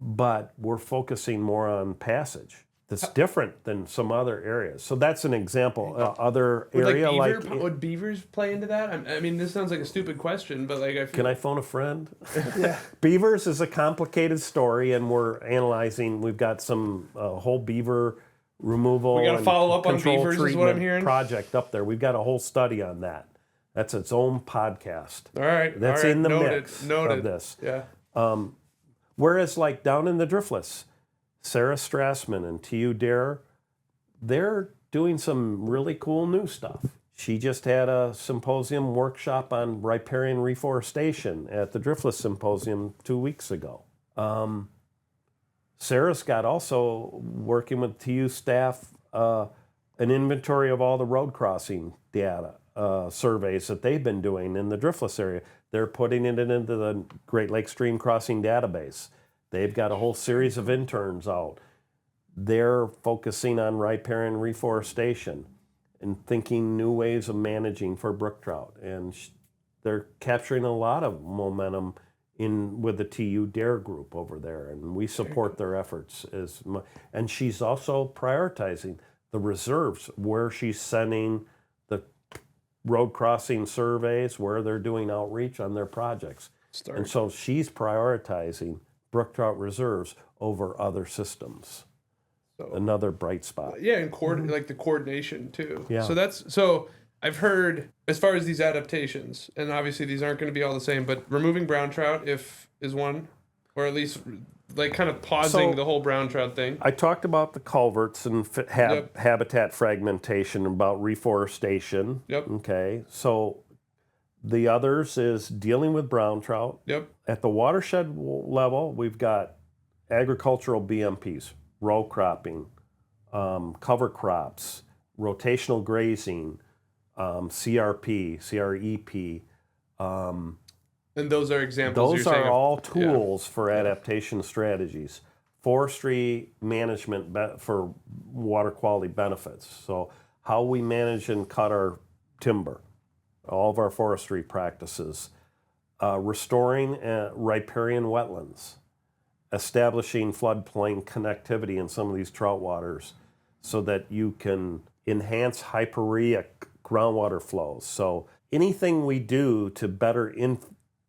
but we're focusing more on passage. That's different than some other areas. So that's an example. Other area would beavers play into that? I mean, this sounds like a stupid question, but like I feel... Can I phone a friend? Yeah. Beavers is a complicated story, and we're analyzing. We've got some whole beaver removal. We got to follow up on control beavers, is what I'm hearing. Project up there. We've got a whole study on that. That's its own podcast. All right. That's all right. in the Noted. mix Noted. of this. Yeah. Whereas, like down in the Driftless, Sarah Strassman and TU Dare, they're doing some really cool new stuff. She just had a symposium workshop on riparian reforestation at the Driftless Symposium 2 weeks ago. Sarah's got also working with TU staff an inventory of all the road crossing data surveys that they've been doing in the Driftless area. They're putting it into the Great Lakes Stream Crossing database. They've got a whole series of interns out. They're focusing on riparian reforestation and thinking new ways of managing for brook trout. And they're capturing a lot of momentum with the TU Dare group over there, and we support their efforts. And she's also prioritizing the reserves, where she's sending the road crossing surveys, where they're doing outreach on their projects. And so she's prioritizing brook trout reserves over other systems. So, another bright spot. Yeah, and like the coordination too. Yeah. So I've heard, as far as these adaptations, and obviously these aren't going to be all the same, but removing brown trout is one, or at least like kind of pausing the whole brown trout thing. I talked about the culverts and habitat fragmentation, about reforestation. Yep. Okay, so the others is dealing with brown trout. Yep. At the watershed level, we've got agricultural BMPs, row cropping, cover crops, rotational grazing, CRP, CREP. And those are examples. Those are all tools for adaptation strategies. Forestry management for water quality benefits. So how we manage and cut our timber, all of our forestry practices, restoring riparian wetlands, establishing floodplain connectivity in some of these trout waters so that you can enhance hyporheic groundwater flows. So anything we do to better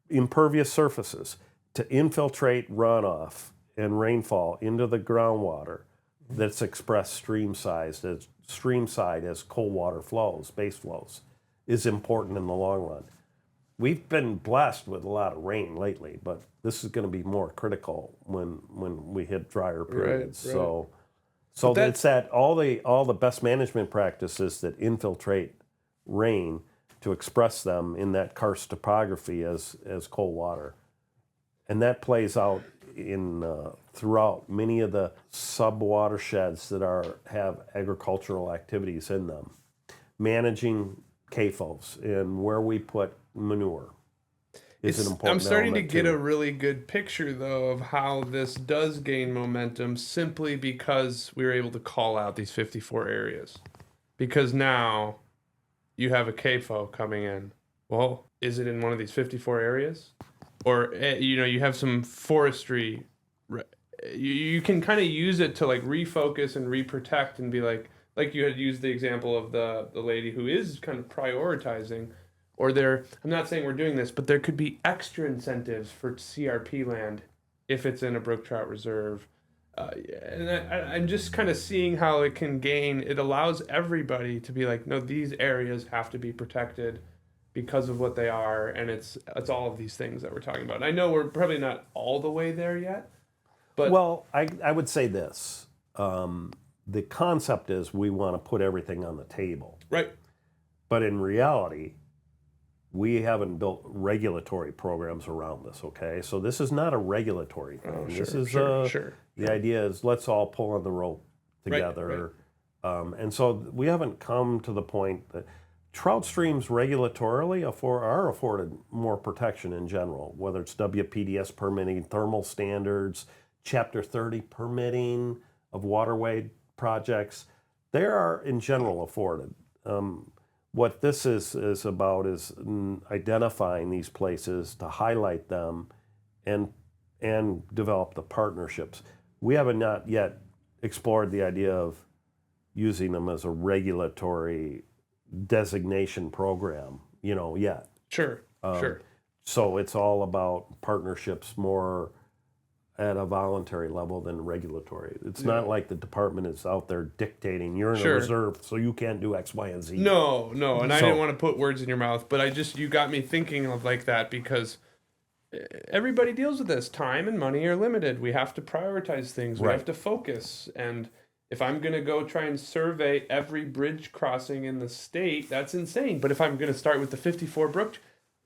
impervious surfaces, to infiltrate runoff and rainfall into the groundwater that's expressed stream side as cold water flows, base flows, is important in the long run. we've been blessed with a lot of rain lately, but this is going to be more critical when we hit drier periods. right. So But it's that all the best management practices that infiltrate rain to express them in that karst topography as cold water, and that plays out in throughout many of the sub watersheds that have agricultural activities in them, managing CAFOs and where we put manure is an important I'm starting to element, get too. a really good picture, though, of how this does gain momentum simply because we were able to call out these 54 areas. Because now you have a CAFO coming in. Well, is it in one of these 54 areas? Or, you have some forestry. You can kind of use it to like refocus and reprotect and be like you had used the example of the lady who is kind of prioritizing. Or I'm not saying we're doing this, but there could be extra incentives for CRP land if it's in a brook trout reserve. And I'm just kind of seeing how it allows everybody to be like, no, these areas have to be protected because of what they are. And it's all of these things that we're talking about. And I know we're probably not all the way there yet. But Well, I would say this. The concept is we want to put everything on the table. right. But in reality, we haven't built regulatory programs around this, okay? So this is not a regulatory thing. This is sure. the idea is let's all pull on the rope together. And so we haven't come to the point that trout streams regulatorily are afforded more protection in general, whether it's WPDS permitting, thermal standards, Chapter 30 permitting of waterway projects. They are in general afforded. What this is about is identifying these places to highlight them and develop the partnerships. We haven't not yet explored the idea of using them as a regulatory designation program, yet. Sure. So it's all about partnerships more at a voluntary level than regulatory. It's not like the department is out there dictating you're in a reserve, so you can't do X, Y, and Z. No, and I didn't want to put words in your mouth, but you got me thinking of like that because everybody deals with this. Time and money are limited. We have to prioritize things. We have to focus. And if I'm going to go try and survey every bridge crossing in the state, that's insane. But if I'm going to start with the 54 brook,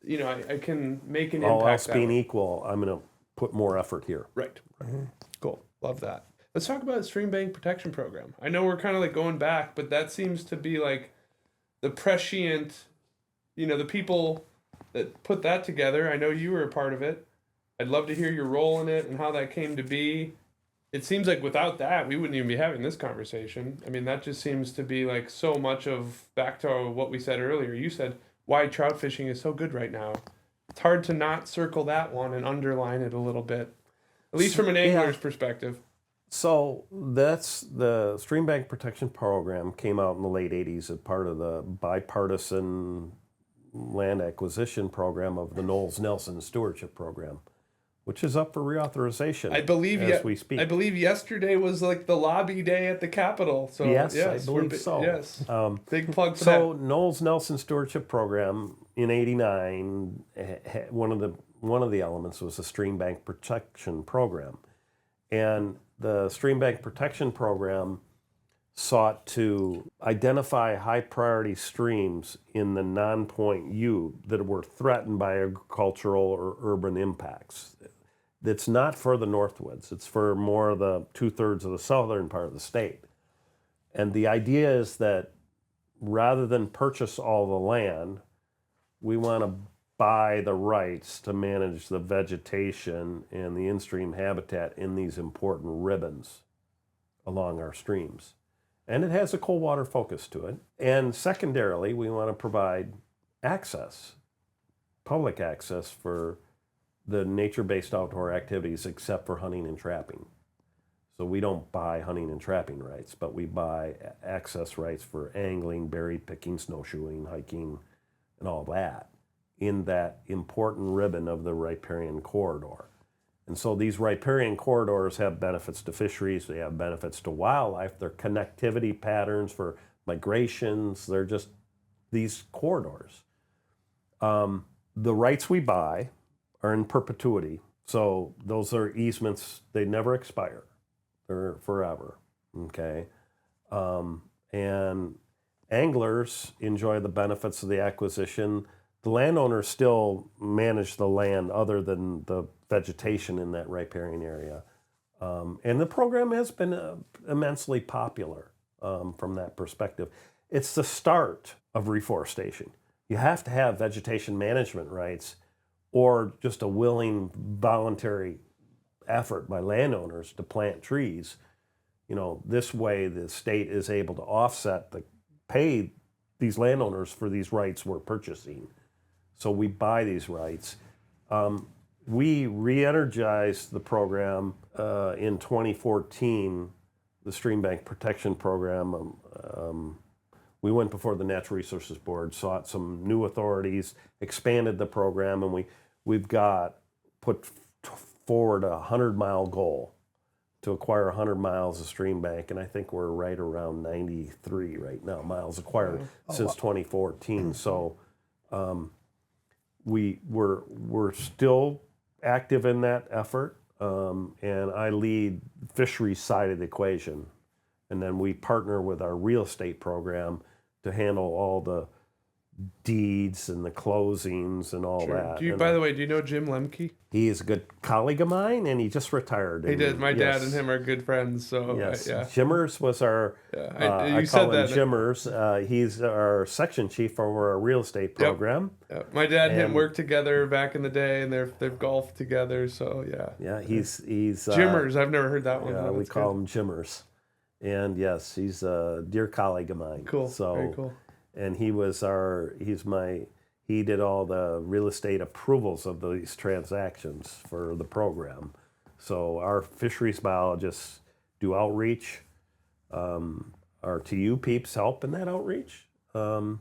I can make an impact. All else being equal, I'm going to put more effort here. Right. Cool. Love that. Let's talk about the stream bank protection program. I know we're kind of like going back, but that seems to be like the prescient, the people that put that together. I know you were a part of it. I'd love to hear your role in it and how that came to be. It seems like without that, we wouldn't even be having this conversation. I mean, that just seems to be like so much of back to what we said earlier. You said why trout fishing is so good right now. It's hard to not circle that one and underline it a little bit, at least from an angler's perspective. So that's the Stream Bank Protection Program came out in the late 80s as part of the bipartisan land acquisition program of the Knowles-Nelson Stewardship Program, which is up for reauthorization I believe as we speak. I believe yesterday was like the lobby day at the Capitol. So yes, I believe so. Yes, big plug for so that. Knowles-Nelson Stewardship Program in '89, one of the elements was the Stream Bank Protection Program, and the Stream Bank Protection Program sought to identify high priority streams in the non-point U that were threatened by agricultural or urban impacts. It's not for the Northwoods, it's for more of the 2/3 of the southern part of the state. And the idea is that rather than purchase all the land, we want to buy the rights to manage the vegetation and the in-stream habitat in these important ribbons along our streams. And it has a cold water focus to it. And secondarily, we want to provide access, public access for the nature-based outdoor activities except for hunting and trapping. So we don't buy hunting and trapping rights, but we buy access rights for angling, berry picking, snowshoeing, hiking, and all that in that important ribbon of the riparian corridor. And so these riparian corridors have benefits to fisheries, they have benefits to wildlife, they're connectivity patterns for migrations, they're just these corridors. The rights we buy are in perpetuity. So those are easements, they never expire. They're forever, okay? And anglers enjoy the benefits of the acquisition. The landowners still manage the land other than the vegetation in that riparian area. And the program has been immensely popular from that perspective. It's the start of reforestation. You have to have vegetation management rights or just a willing voluntary effort by landowners to plant trees. You know, this way the state is able to offset pay these landowners for these rights we're purchasing. So we buy these rights. We re-energized the program in 2014, the Stream Bank Protection Program. We went before the Natural Resources Board, sought some new authorities, expanded the program, and we've put forward a 100-mile goal to acquire 100 miles of stream bank, and I think we're right around 93 right now, miles acquired since 2014. So we're still active in that effort, and I lead fisheries side of the equation, and then we partner with our real estate program to handle all the deeds and the closings and all that. By the way, do you know Jim Lemke? He is a good colleague of mine, and he just retired. He did. My dad and him are good friends. So yes, yeah. Jimmers was our. I call him Jimmers. He's our section chief over our real estate program. Yep. My dad and him worked together back in the day, and they've golfed together. So yeah. Yeah, he's Jimmers. I've never heard that one. Yeah, we call him Jimmers, and yes, he's a dear colleague of mine. Cool. So, very cool. And he did all the real estate approvals of these transactions for the program. So our fisheries biologists do outreach. Our TU peeps help in that outreach. And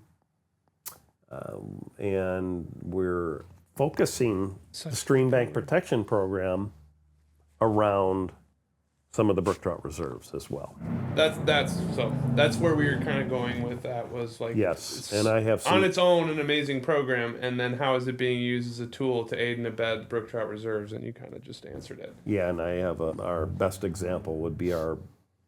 we're focusing the Stream Bank Protection Program around some of the brook trout reserves as well. That's where we were kind of going with that, was like, yes, and I have on its own an amazing program, and then how is it being used as a tool to aid and abet brook trout reserves, and you kind of just answered it. Yeah, and I have our best example would be our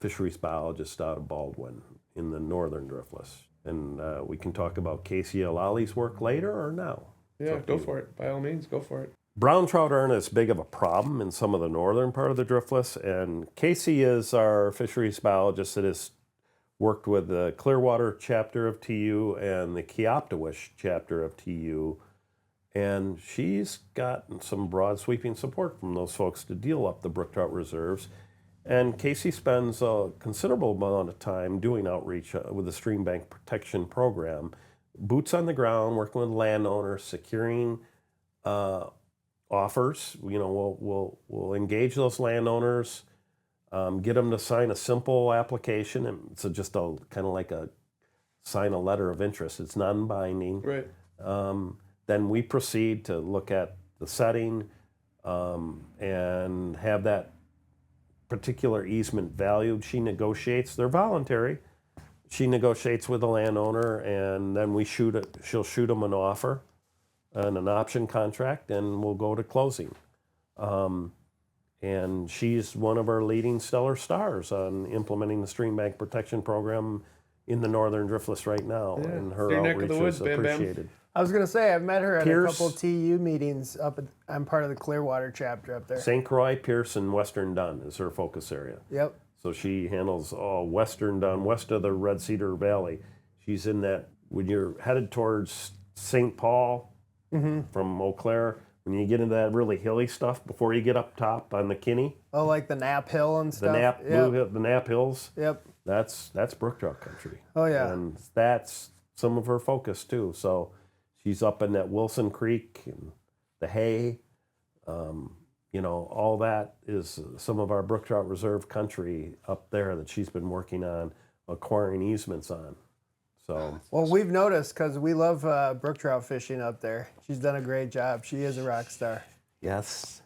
fisheries biologist out of Baldwin in the northern Driftless, and we can talk about Casey Alali's work later or now. Yeah, go for it. By all means, go for it. Brown trout aren't as big of a problem in some of the northern part of the Driftless, and Casey is our fisheries biologist that has worked with the Clearwater chapter of TU and the Keoptawish chapter of TU, and she's gotten some broad sweeping support from those folks to deal up the brook trout reserves. And Casey spends a considerable amount of time doing outreach with the Stream Bank Protection Program, boots on the ground, working with landowners, securing offers. You know, we'll engage those landowners, get them to sign a simple application, and it's just a kind of like sign a letter of interest. It's non-binding. Right. Then we proceed to look at the setting and have that particular easement valued. She negotiates. They're voluntary. She negotiates with the landowner, and then she'll shoot them an offer and an option contract, and we'll go to closing. And she's one of our leading stellar stars on implementing the Stream Bank Protection Program in the northern Driftless right now, and her outreach is appreciated. I was going to say, I've met her at a couple TU meetings I'm part of the Clearwater chapter up there. St. Croix, Pierce, and Western Dunn is her focus area. Yep. So she handles all Western Dunn, west of the Red Cedar Valley. She's in that, when you're headed towards St. Paul, from Eau Claire, when you get into that really hilly stuff before you get up top on the Kinney. Oh, like the Knapp Hill and stuff? The Knapp Hills. Yep. That's brook trout country. Oh, yeah. And that's some of her focus, too. So she's up in that Wilson Creek and the Hay. You know, all that is some of our brook trout reserve country up there that she's been working on acquiring easements on. So, well, we've noticed because we love brook trout fishing up there. She's done a great job. She is a rock star. yes,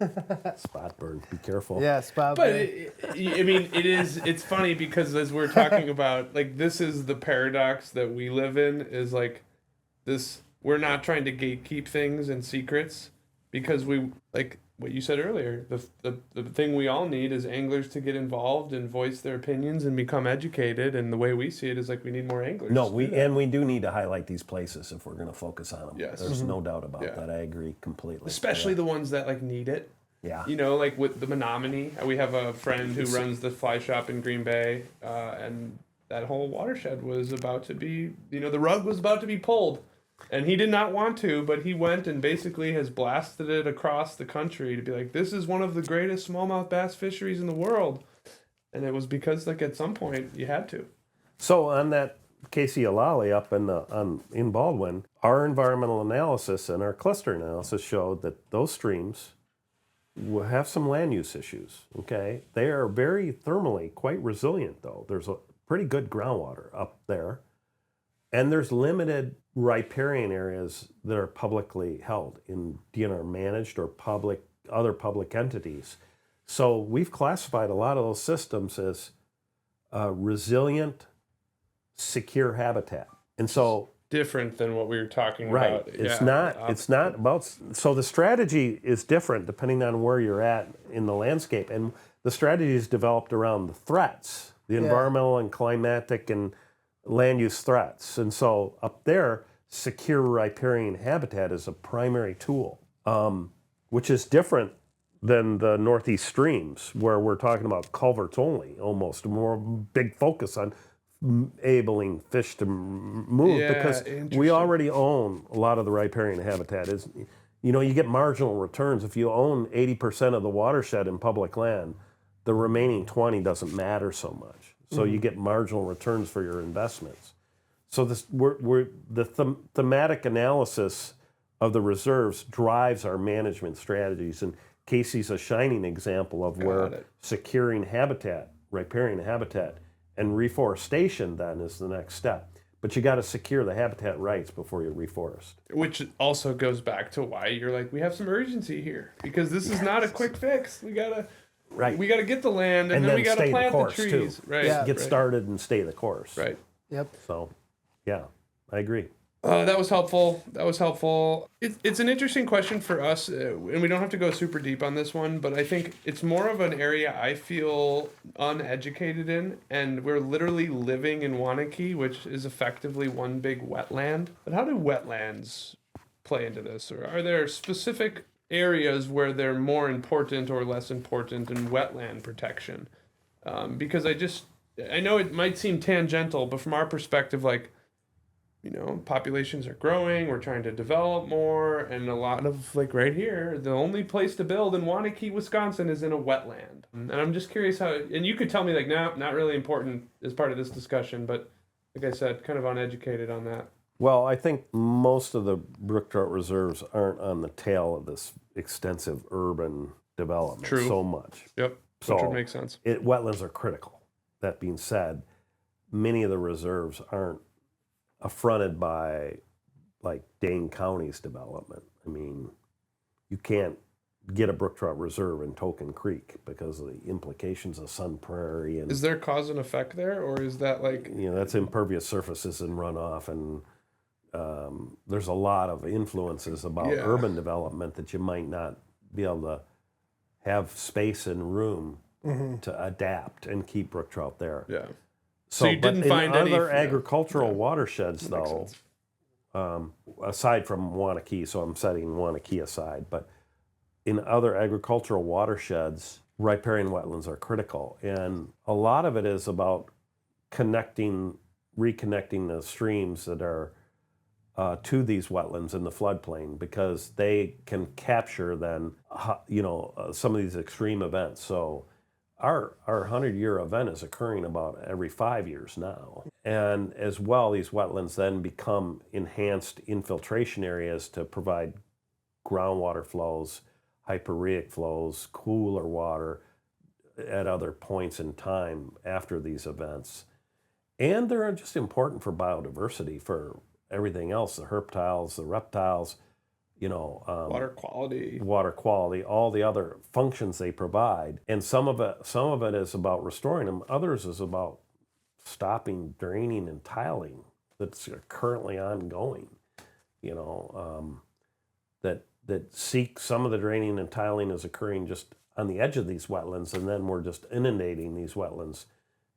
spot burn. Be careful. Yeah, spot But burn. I mean, it's funny because as we're talking about, like, this is the paradox that we live in, is like this. we're not trying to gatekeep things and secrets, because we, like what you said earlier, the thing we all need is anglers to get involved and voice their opinions and become educated. And the way we see it is like we need more anglers. No, to do that. we do need to highlight these places if we're going to focus on them. Yes. There's no doubt about Yeah. that. I agree completely. Especially the ones that like need it. Yeah. You know, like with the Menominee, we have a friend who runs the fly shop in Green Bay, and that whole watershed was about to be, the rug was about to be pulled. And he did not want to, but he went and basically has blasted it across the country to be like, this is one of the greatest smallmouth bass fisheries in the world. And it was because, like, at some point you had to. So on that Casey Alali up in Baldwin, our environmental analysis and our cluster analysis showed that those streams will have some land use issues. Okay, they are very thermally quite resilient, though. There's a pretty good groundwater up there, and there's limited riparian areas that are publicly held in DNR managed or other public entities. So we've classified a lot of those systems as resilient, secure habitat. And so Different than what we were talking right, about. it's Yeah, not about, so the strategy is different depending on where you're at in the landscape. And the strategy is developed around the threats, the environmental and climatic and land use threats. And so up there, secure riparian habitat is a primary tool, which is different than the Northeast streams, where we're talking about culverts only, almost more big focus on enabling fish to move, Yeah, because we interesting. already own a lot of the riparian habitat. You get marginal returns. If you own 80% of the watershed in public land, the remaining 20 doesn't matter so much. So you get marginal returns for your investments. So the thematic analysis of the reserves drives our management strategies, and Casey's a shining example of where securing habitat, riparian habitat, and reforestation then is the next step. But you got to secure the habitat rights before you reforest. Which also goes back to why you're like, we have some urgency here, because this is not a quick fix. We gotta get the land, and then we gotta stay plant the course the trees. too. Right. Yeah. Get started and stay the course. Right. Yep. So, yeah, I agree. That was helpful. It's an interesting question for us, and we don't have to go super deep on this one, but I think it's more of an area I feel uneducated in, and we're literally living in Wanakee, which is effectively one big wetland. But how do wetlands play into this? Or are there specific areas where they're more important or less important in wetland protection? Because I know it might seem tangential, but from our perspective, like, populations are growing, we're trying to develop more, and a lot of, like, right here, the only place to build in Wanakee, Wisconsin is in a wetland. And I'm just curious how, and you could tell me, like, no, not really important as part of this discussion, but like I said, kind of uneducated on that. Well, I think most of the brook trout reserves aren't on the tail of this extensive urban development so much. Yep, So which would make sense. Wetlands are critical. That being said, many of the reserves aren't affronted by, like, Dane County's development. I mean, you can't get a brook trout reserve in Token Creek because of the implications of Sun Prairie. And Is there cause and effect there, or is that like... that's impervious surfaces and runoff, and there's a lot of influences about urban development that you might not be able to have space and room to adapt and keep brook trout there. Yeah. So you didn't but find in any other agricultural watersheds, Makes though, sense. aside from Wanakee, so I'm setting Wanakee aside, but in other agricultural watersheds, riparian wetlands are critical. And a lot of it is about reconnecting the streams that are to these wetlands in the floodplain, because they can capture then, some of these extreme events. So our 100-year event is occurring about every 5 years now. And as well, these wetlands then become enhanced infiltration areas to provide groundwater flows, hyporheic flows, cooler water at other points in time after these events. And they're just important for biodiversity, for everything else, the herptiles, the reptiles, water quality, all the other functions they provide. And some of it is about restoring them. Others is about stopping draining and tiling that's currently ongoing. that seek some of the draining and tiling is occurring just on the edge of these wetlands, and then we're just inundating these wetlands,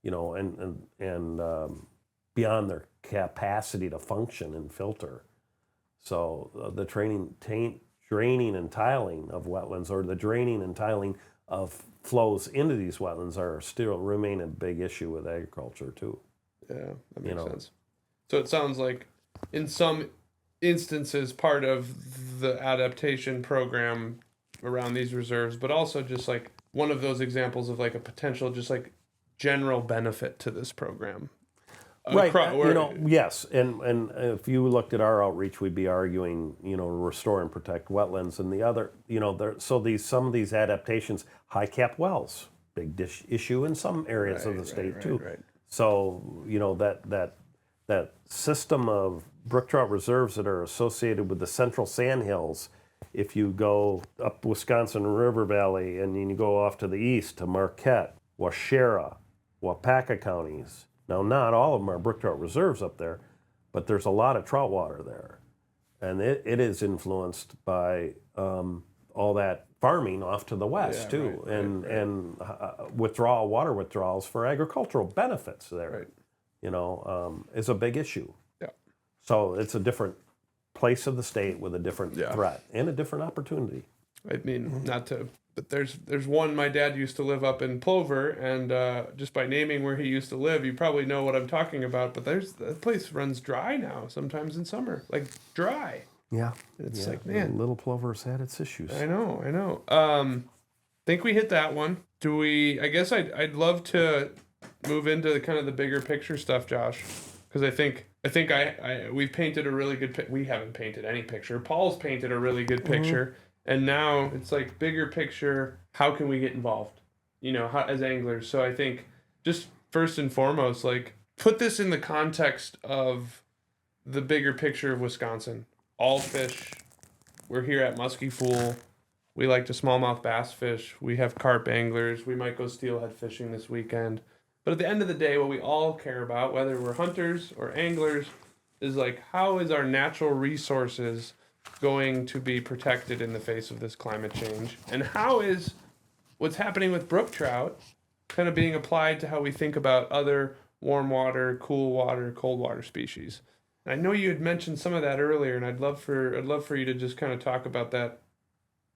and beyond their capacity to function and filter. So the draining and tiling of wetlands, or the draining and tiling of flows into these wetlands, are still remain a big issue with agriculture too. Yeah, that makes sense. So it sounds like in some instances part of the adaptation program around these reserves, but also just like one of those examples of like a potential just like general benefit to this program. Right. Yes. And if you looked at our outreach, we'd be arguing, restore and protect wetlands, and the other, some of these adaptations, high cap wells, big issue in some areas of the state too. Right. So, that system of brook trout reserves that are associated with the central sandhills, if you go up Wisconsin River Valley and then you go off to the east to Marquette, Waushara, Wapaka counties. Now, not all of them are brook trout reserves up there, but there's a lot of trout water there. And it is influenced by all that farming off to the west too, and water withdrawals for agricultural benefits there, is a big issue. Yeah. So it's a different place of the state with a different threat and a different opportunity. I mean, but there's one. My dad used to live up in Plover, and just by naming where he used to live, you probably know what I'm talking about. But the place runs dry now, sometimes in summer, like dry. Yeah, it's like, man, Little Plover's had its issues. I know. Think we hit that one. Do we? I guess I'd love to move into the kind of the bigger picture stuff, Josh, because I think we've painted a really good. We haven't painted any picture. Paul's painted a really good picture, and now it's like bigger picture. How can we get involved? As anglers. So I think just first and foremost, like put this in the context of the bigger picture of Wisconsin. All fish. We're here at Musky Fool. We like to smallmouth bass fish. We have carp anglers. We might go steelhead fishing this weekend. But at the end of the day, what we all care about, whether we're hunters or anglers, is like, how is our natural resources going to be protected in the face of this climate change? And how is what's happening with brook trout kind of being applied to how we think about other warm water, cool water, cold water species? I know you had mentioned some of that earlier, and I'd love for you to just kind of talk about that.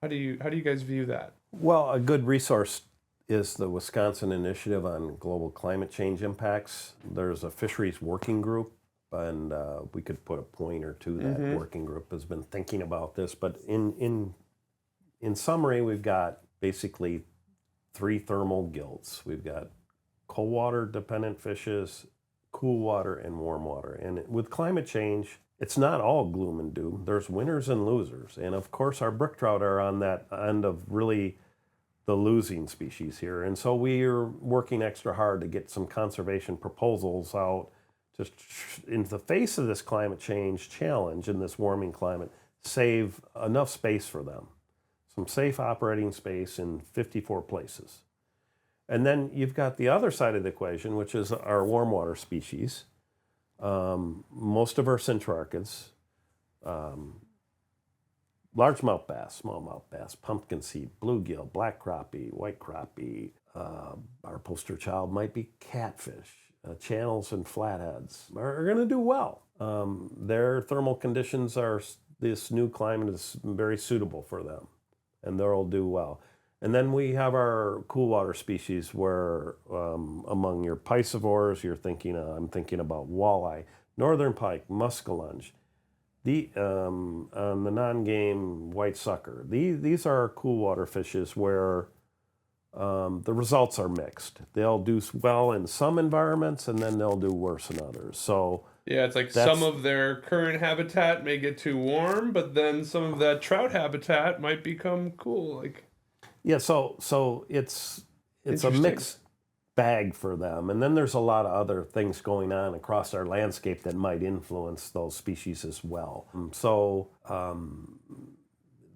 How do you guys view that? Well, a good resource is the Wisconsin Initiative on Global Climate Change Impacts. There's a fisheries working group, and we could put a point or two. That working group has been thinking about this, but in summary, we've got basically 3 thermal guilds. We've got cold water dependent fishes, cool water, and warm water. And with climate change, it's not all gloom and doom. There's winners and losers. And of course, our brook trout are on that end of really the losing species here. And so we are working extra hard to get some conservation proposals out just in the face of this climate change challenge in this warming climate, save enough space for them. Some safe operating space in 54 places. And then you've got the other side of the equation, which is our warm water species. Most of our centrarchids, largemouth bass, smallmouth bass, pumpkin seed, bluegill, black crappie, white crappie. Our poster child might be catfish. Channels and flatheads are going to do well. Their thermal conditions this new climate is very suitable for them, and they'll do well. And then we have our cool water species where among your piscivores, I'm thinking about walleye, northern pike, muskellunge, on the non-game white sucker. These are cool water fishes where the results are mixed. They'll do well in some environments, and then they'll do worse in others. So yeah, it's like some of their current habitat may get too warm, but then some of that trout habitat might become cool. Like, yeah, so it's a mixed bag for them, and then there's a lot of other things going on across our landscape that might influence those species as well. So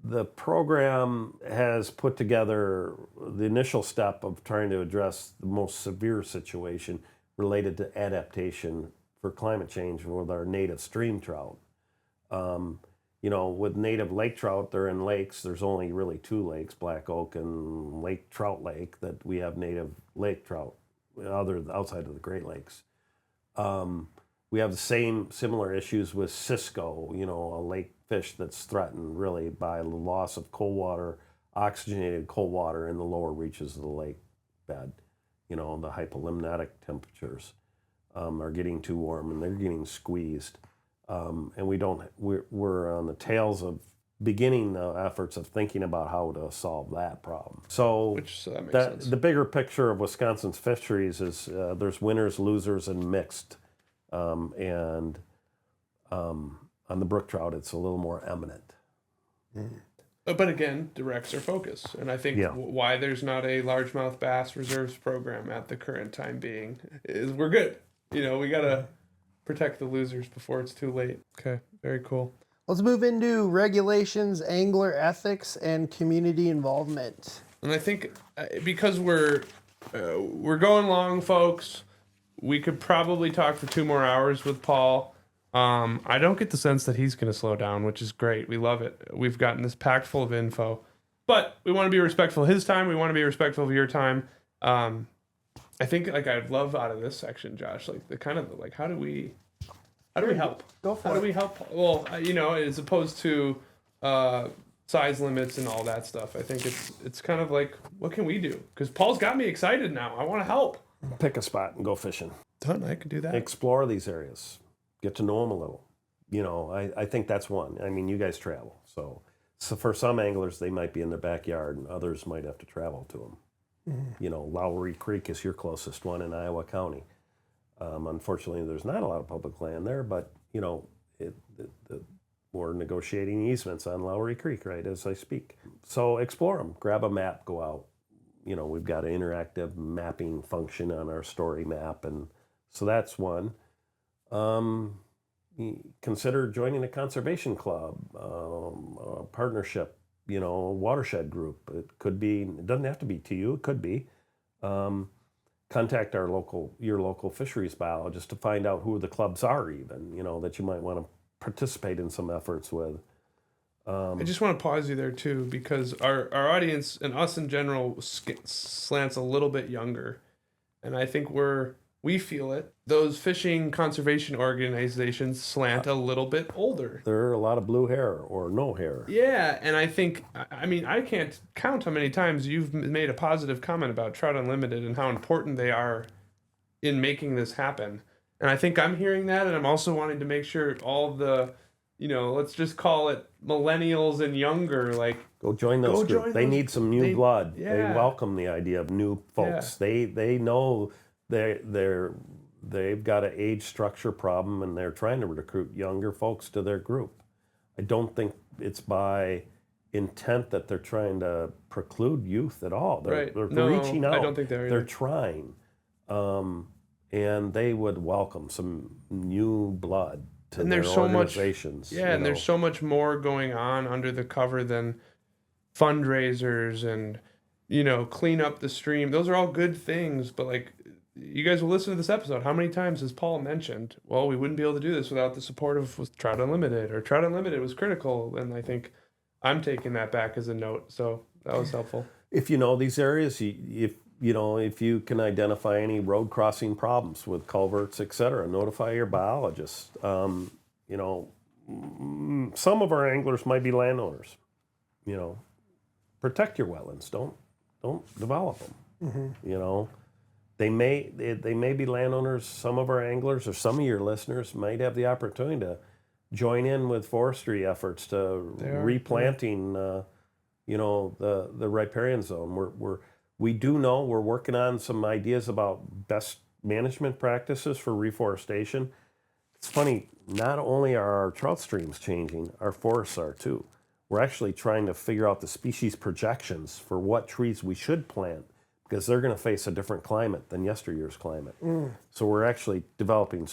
the program has put together the initial step of trying to address the most severe situation related to adaptation for climate change with our native stream trout. With native lake trout, they're in lakes. There's only really 2 lakes, Black Oak and Lake Trout Lake, that we have native lake trout, outside of the Great Lakes. We have the similar issues with Cisco, a lake fish that's threatened really by the loss of cold water, oxygenated cold water in the lower reaches of the lake bed. The hypolimnatic temperatures are getting too warm and they're getting squeezed. And we're on the tails of beginning the efforts of thinking about how to solve that problem. So that makes sense. The bigger picture of Wisconsin's fisheries is there's winners, losers, and mixed. And on the brook trout, it's a little more eminent. But again, directs our focus. And I think why there's not a largemouth bass reserves program at the current time being is we're good. We got to protect the losers before it's too late. Okay, very cool. Let's move into regulations, angler ethics, and community involvement. And I think because we're going long, folks, we could probably talk for 2 more hours with Paul. I don't get the sense that he's going to slow down, which is great. We love it. We've gotten this packed full of info. But we want to be respectful of his time. We want to be respectful of your time. I think I'd love out of this section, Josh, how do we help? Go for it. How do we help? Well, as opposed to size limits and all that stuff. I think it's kind of like, what can we do? Because Paul's got me excited now. I want to help. Pick a spot and go fishing. Done. I can do that. Explore these areas. Get to know them a little. I think that's one. I mean, you guys travel. So for some anglers, they might be in their backyard and others might have to travel to them. Lowry Creek is your closest one in Iowa County. Unfortunately, there's not a lot of public land there, but, we're negotiating easements on Lowry Creek right as I speak. So explore them. Grab a map, go out. We've got an interactive mapping function on our story map, and so that's one. Consider joining a conservation club, a partnership, a watershed group. It doesn't have to be TU, it could be. Contact your local fisheries biologist to find out who the clubs are even, that you might want to participate in some efforts with. I just want to pause you there too, because our audience and us in general slants a little bit younger. And I think we feel it. Those fishing conservation organizations slant a little bit older. There are a lot of blue hair or no hair. Yeah, and I think, I can't count how many times you've made a positive comment about Trout Unlimited and how important they are in making this happen. And I think I'm hearing that, and I'm also wanting to make sure all the, let's just call it millennials and younger, go join those groups. They need some new blood. Yeah. They welcome the idea of new folks. Yeah. They know they've got an age structure problem, and they're trying to recruit younger folks to their group. I don't think it's by intent that they're trying to preclude youth at all. They're reaching out. I don't think they're. They're trying, and they would welcome some new blood to their organizations. And there's so much more going on under the cover than fundraisers and clean up the stream. Those are all good things, but you guys will listen to this episode. How many times has Paul mentioned, well, we wouldn't be able to do this without the support of Trout Unlimited, or Trout Unlimited was critical. And I think I'm taking that back as a note. So that was helpful. If you know these areas, if you can identify any road crossing problems with culverts, etc., notify your biologist. Some of our anglers might be landowners. Protect your wetlands. Don't develop them. Mm-hmm. They may be landowners. Some of our anglers or some of your listeners might have the opportunity to join in with forestry efforts to replanting, the riparian zone. We're working on some ideas about best management practices for reforestation. It's funny, not only are our trout streams changing, our forests are too. We're actually trying to figure out the species projections for what trees we should plant, because they're going to face a different climate than yesteryear's climate. So we're actually developing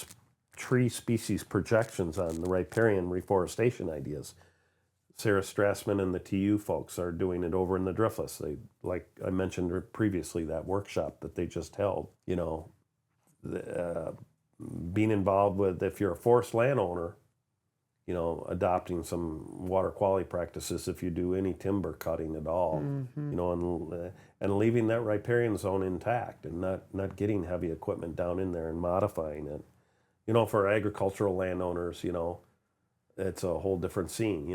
tree species projections on the riparian reforestation ideas. Sarah Strassman and the TU folks are doing it over in the Driftless. They, like I mentioned previously, that workshop that they just held. Being involved with, if you're a forest landowner, adopting some water quality practices if you do any timber cutting at all, and leaving that riparian zone intact and not getting heavy equipment down in there and modifying it. For agricultural landowners, it's a whole different scene.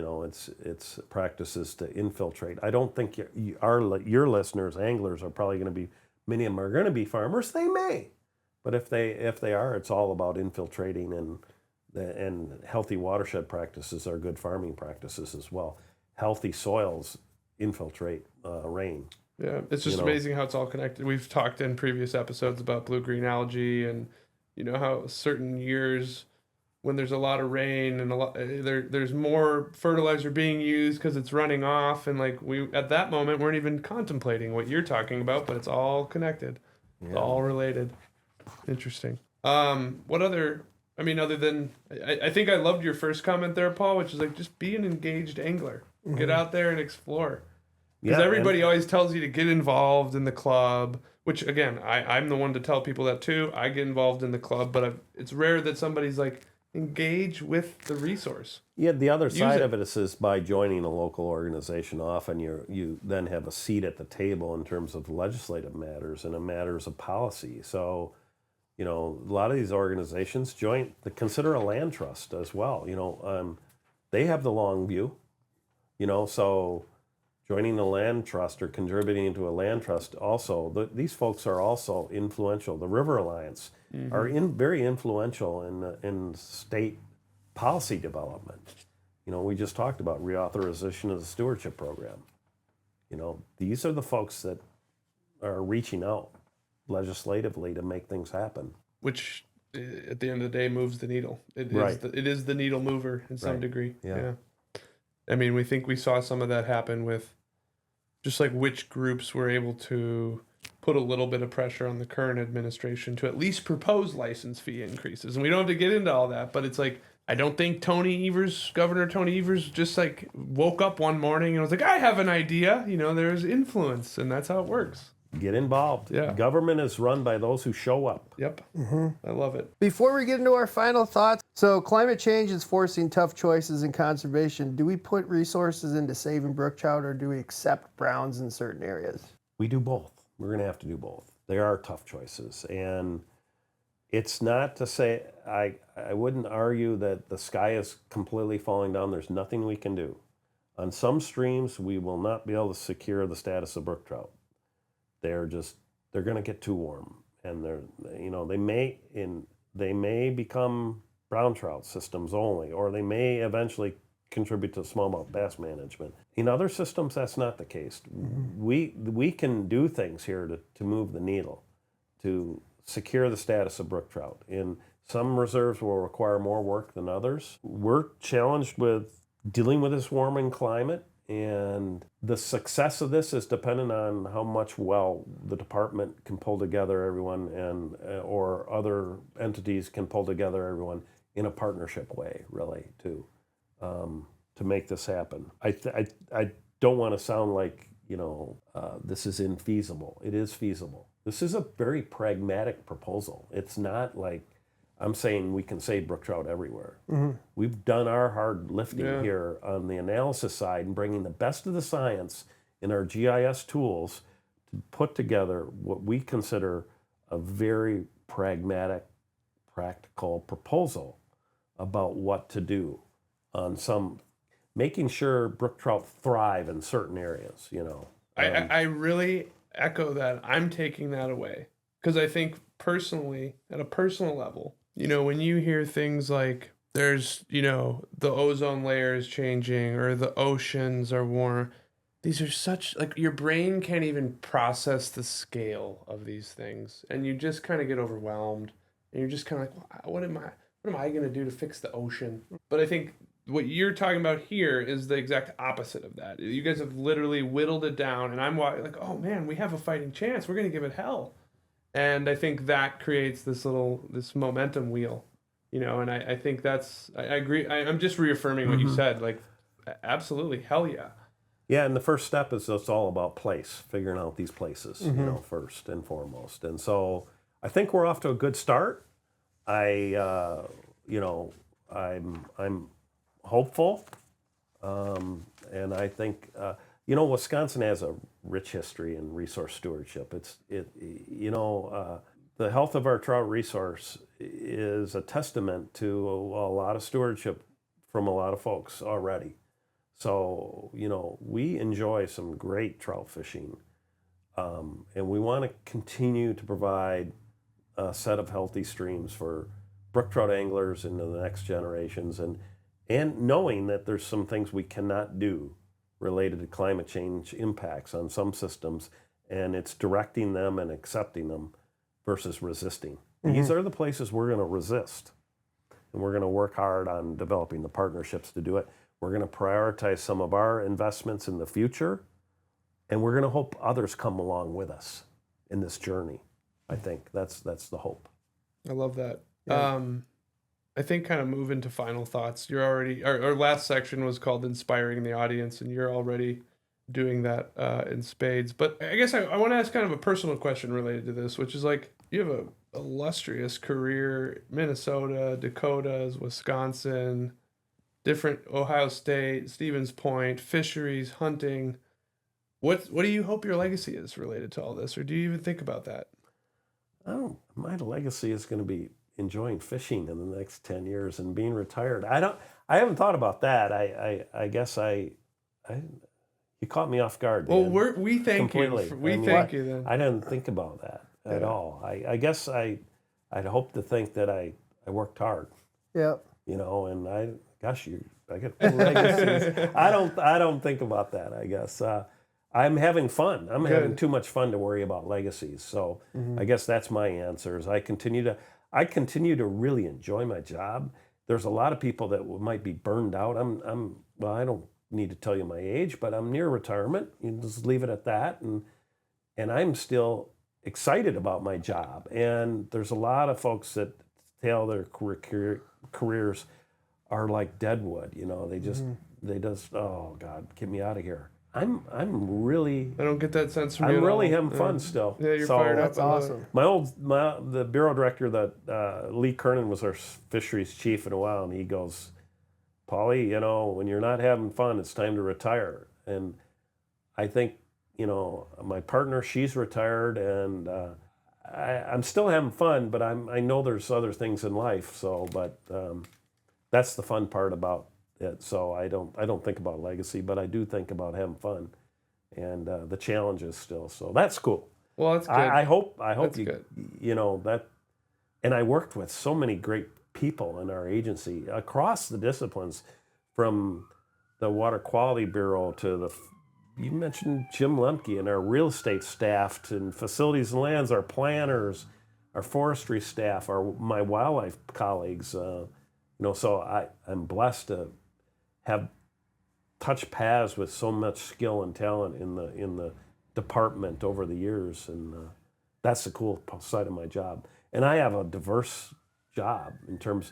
It's practices to infiltrate. I don't think your listeners, anglers, are probably going to be, many of them are going to be farmers. They may, but if they are, it's all about infiltrating, and healthy watershed practices are good farming practices as well. Healthy soils infiltrate rain. Yeah, it's just amazing how it's all connected. We've talked in previous episodes about blue-green algae and how certain years when there's a lot of rain and there's more fertilizer being used because it's running off, and we at that moment weren't even contemplating what you're talking about, but it's all connected. It's all related. Interesting. What other, other than, I think I loved your first comment there, Paul, which is just be an engaged angler. Get out there and explore. Because everybody always tells you to get involved in the club, which, again, I'm the one to tell people that too. I get involved in the club, but it's rare that somebody's engage with the resource. Yeah, the other side of it is by joining a local organization, often you then have a seat at the table in terms of legislative matters and in matters of policy. So, a lot of these organizations consider a land trust as well. They have the long view, so joining the land trust or contributing to a land trust also, these folks are also influential. The River Alliance are very influential in state policy development. We just talked about reauthorization of the stewardship program. These are the folks that are reaching out legislatively to make things happen. Which, at the end of the day, moves the needle. It is the needle mover in some degree. Yeah. We think we saw some of that happen with just which groups were able to put a little bit of pressure on the current administration to at least propose license fee increases. And we don't have to get into all that, but it's I don't think Governor Tony Evers just woke up one morning and was I have an idea. There's influence, and that's how it works. Get involved. Yeah. Government is run by those who show up. Yep. I love it. Before we get into our final thoughts, so climate change is forcing tough choices in conservation. Do we put resources into saving brook trout, or do we accept browns in certain areas? We do both. We're going to have to do both. They are tough choices. And it's not to say, I wouldn't argue that the sky is completely falling down. There's nothing we can do. On some streams, we will not be able to secure the status of brook trout. They're going to get too warm, and they may become brown trout systems only, or they may eventually contribute to smallmouth bass management. In other systems, that's not the case. We can do things here to move the needle, to secure the status of brook trout. In some reserves will require more work than others. We're challenged with dealing with this warming climate, and the success of this is dependent on how much the department can pull together everyone, and or other entities can pull together everyone in a partnership way, really, to make this happen. I don't want to sound like this is infeasible. It is feasible. This is a very pragmatic proposal. It's not like I'm saying we can save brook trout everywhere. We've done our hard lifting here on the analysis side and bringing the best of the science in our GIS tools to put together what we consider a very pragmatic, practical proposal about what to do on making sure brook trout thrive in certain areas, I really echo that. I'm taking that away because I think personally, at a personal level, when you hear things like there's, the ozone layer is changing or the oceans are warm, these are such, your brain can't even process the scale of these things. And you just kind of get overwhelmed and you're just kind of what am I going to do to fix the ocean? But I think what you're talking about here is the exact opposite of that. You guys have literally whittled it down, and I'm oh man, we have a fighting chance. We're going to give it hell. And I think that creates this momentum wheel, and I think I agree. I'm just reaffirming what you said. Absolutely. Hell yeah. Yeah. And the first step is it's all about place, figuring out these places, first and foremost. And so I think we're off to a good start. I'm hopeful, and I think Wisconsin has a rich history in resource stewardship. The health of our trout resource is a testament to a lot of stewardship from a lot of folks already. So we enjoy some great trout fishing, and we want to continue to provide a set of healthy streams for brook trout anglers into the next generations, and knowing that there's some things we cannot do related to climate change impacts on some systems, and it's directing them and accepting them versus resisting. These are the places we're going to resist, and we're going to work hard on developing the partnerships to do it. We're going to prioritize some of our investments in the future, and we're going to hope others come along with us in this journey. I think that's the hope. I love that. Yeah. I think kind of move into final thoughts. You're already, our last section was called Inspiring the Audience, and you're already doing that in spades. But I guess I want to ask kind of a personal question related to this, which is like, you have a illustrious career, Minnesota, Dakotas, Wisconsin, different Ohio State, Stevens Point, fisheries, hunting. What do you hope your legacy is related to all this, or do you even think about that? My legacy is going to be enjoying fishing in the next 10 years and being retired. I haven't thought about that. I guess you caught me off guard. Well, Dan, we thank completely. you. Thank you then. I didn't think about that at all. I guess I'd hope to think that I worked hard, Yep. and I get legacies. I don't think about that, I guess. I'm having fun. I'm having too much fun to worry about legacies. So I guess that's my answer. Is I continue to really enjoy my job. There's a lot of people that might be burned out. Well, I don't need to tell you my age, but I'm near retirement. You just leave it at that. And I'm still excited about my job. And there's a lot of folks that tell their careers are like deadwood. They just oh God, get me out of here. I'm really. I don't get that sense from you. I'm really having fun still. Yeah, you're fired up. That's awesome. The bureau director that Lee Kernan was our fisheries chief in a while, and he goes, Paulie, when you're not having fun, it's time to retire. And I think, my partner, she's retired, and I'm still having fun, but I know there's other things in life. So, but that's the fun part about it. So I don't think about legacy, but I do think about having fun and the challenges still. So that's cool. Well, that's good. I hope That's you good. That. And I worked with so many great people in our agency across the disciplines, from the Water Quality Bureau to you mentioned Jim Lemke and our real estate staff, and facilities and lands, our planners, our forestry staff, my wildlife colleagues. So I'm blessed to have touched paths with so much skill and talent in the department over the years, and that's the cool side of my job. And I have a diverse job in terms.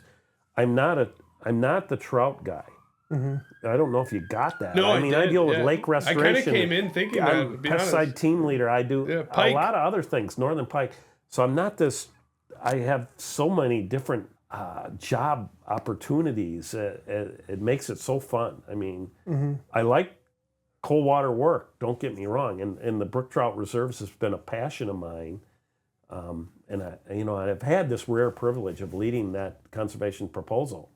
I'm not the trout guy. Mm-hmm. I don't know if you got that. No, I deal with lake restoration. I kind of came in thinking that. I'm pesticide team leader. I do a lot of other things, northern pike. So I'm not this. I have so many different job opportunities. It makes it so fun. I like cold water work. Don't get me wrong. And the Brook Trout Reserves has been a passion of mine. And I've had this rare privilege of leading that conservation proposal.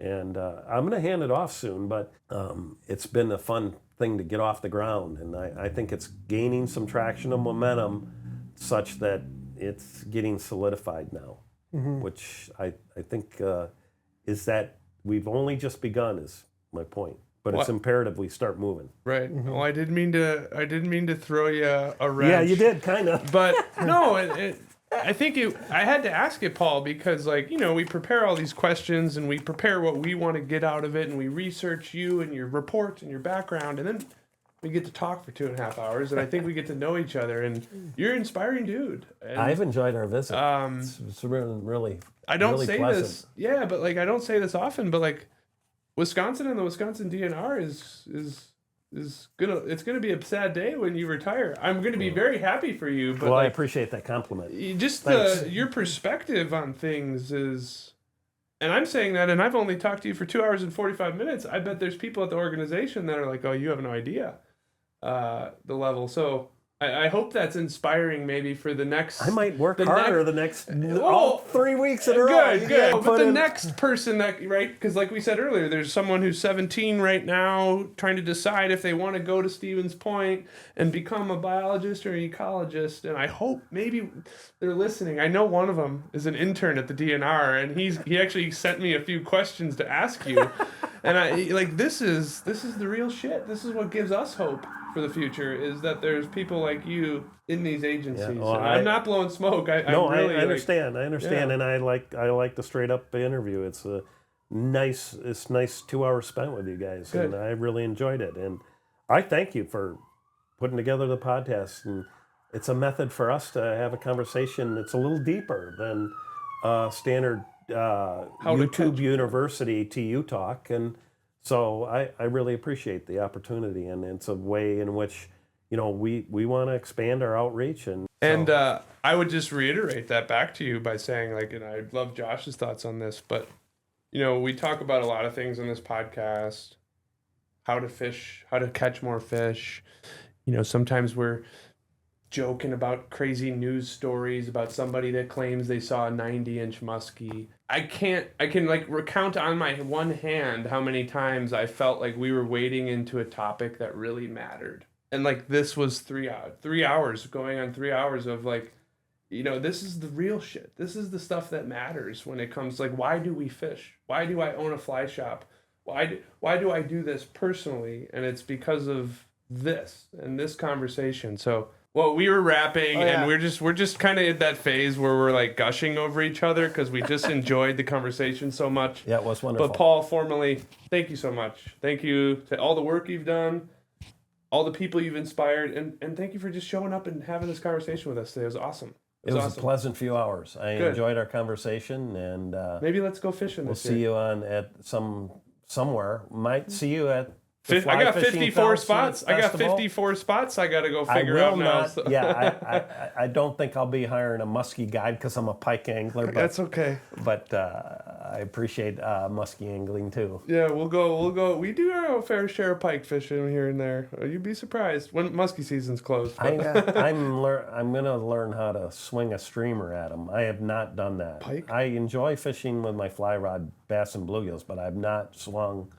And I'm going to hand it off soon, but it's been a fun thing to get off the ground. And I think it's gaining some traction and momentum such that it's getting solidified now, which I think is that we've only just begun is my point. But it's imperative we start moving. Right. Well, I didn't mean to throw you a wrench. Yeah, you did, kind of. But no, I think I had to ask it, Paul, because we prepare all these questions and we prepare what we want to get out of it, and we research you and your report and your background, and then we get to talk for 2.5 hours, and I think we get to know each other. And you're an inspiring dude. And, I've enjoyed our visit. It's really I don't really say pleasant. this, yeah, but I don't say this often, but Wisconsin and the Wisconsin DNR is gonna be a sad day when you retire. I'm gonna be very happy for you, but I appreciate that compliment. Just your perspective on things is And I'm saying that, and I've only talked to you for 2 hours and 45 minutes. I bet there's people at the organization that are like, oh, you have no idea the level. So I hope that's inspiring maybe for the next... I might work harder the next all 3 weeks in a row. Good. But the next person that, right? Because like we said earlier, there's someone who's 17 right now trying to decide if they want to go to Stevens Point and become a biologist or an ecologist. And I hope maybe they're listening. I know one of them is an intern at the DNR, and he actually sent me a few questions to ask you. And I like this is the real shit. This is what gives us hope for the future, is that there's people like you in these agencies. Yeah, well, I'm not blowing smoke. I understand. And I like the straight up interview. It's a nice 2 hours spent with you guys. Good. And I really enjoyed it. And I thank you for putting together the podcast. And it's a method for us to have a conversation that's a little deeper than standard YouTube University TU talk. And so I really appreciate the opportunity, and it's a way in which, we want to expand our outreach. And I would just reiterate that back to you by saying, like, and I love Josh's thoughts on this, but, we talk about a lot of things on this podcast, how to fish, how to catch more fish. Sometimes we're joking about crazy news stories about somebody that claims they saw a 90-inch muskie. I can like recount on my one hand how many times I felt like we were wading into a topic that really mattered. And like this was 3 hours. 3 hours, going on 3 hours of like, this is the real shit. This is the stuff that matters when it comes to like, why do we fish? Why do I own a fly shop? Why do I do this personally? And it's because of this and this conversation. So well, we were rapping, and we're just kind of at that phase where we're like gushing over each other because we just enjoyed the conversation so much. Yeah, it was wonderful. But Paul, formally, thank you so much. Thank you to all the work you've done, all the people you've inspired, and thank you for just showing up and having this conversation with us today. It was awesome. It was awesome. A pleasant few hours. I enjoyed our conversation, and maybe let's go fishing this year. We'll see you at somewhere. Might see you at. I got 54 spots. I got 54 spots. I got to go figure out now. So. Yeah, I don't think I'll be hiring a muskie guide because I'm a pike angler. But, that's okay. But I appreciate muskie angling too. Yeah, we'll go. We do our fair share of pike fishing here and there. You'd be surprised when muskie season's closed. I'm gonna learn how to swing a streamer at them. I have not done that. Pike? I enjoy fishing with my fly rod, bass and bluegills, but I've not swung.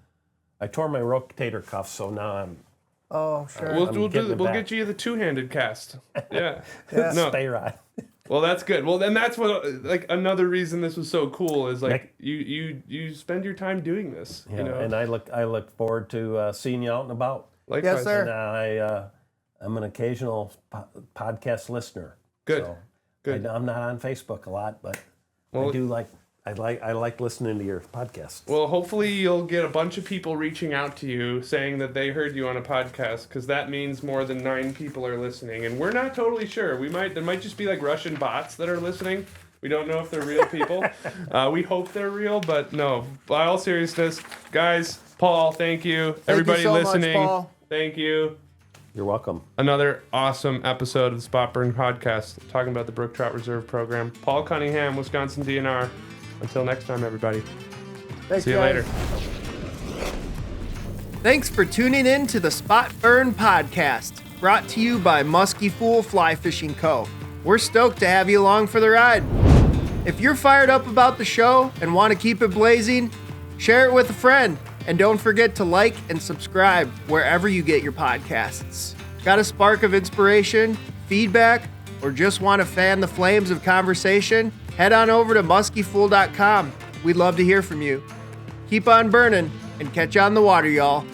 I tore my rotator cuff, so now I'm. Oh, sure. We'll get you the two-handed cast. Yeah. Stay rod. Well, that's good. Well, then that's what like another reason this was so cool is like you spend your time doing this. Yeah, and I look forward to seeing you out and about. Likewise. Yes, sir. And I'm an occasional podcast listener. Good. So Good. I'm not on Facebook a lot, but I like listening to your podcast. Well, hopefully you'll get a bunch of people reaching out to you saying that they heard you on a podcast, because that means more than 9 people are listening, and we're not totally sure. There might just be like Russian bots that are listening. We don't know if they're real people. We hope they're real, but no. By all seriousness, guys, Paul, thank you. Everybody so listening, much, Paul. Thank you. You're welcome. Another awesome episode of the Spot Burn Podcast, talking about the Brook Trout Reserve Program. Paul Cunningham, Wisconsin DNR. Until next time, everybody. Thanks, See you guys. later. Thanks for tuning in to the Spot Burn Podcast, brought to you by Musky Fool Fly Fishing Co. We're stoked to have you along for the ride. If you're fired up about the show and want to keep it blazing, share it with a friend. And don't forget to like and subscribe wherever you get your podcasts. Got a spark of inspiration, feedback, or just want to fan the flames of conversation? Head on over to muskyfool.com. We'd love to hear from you. Keep on burning and catch you on the water, y'all.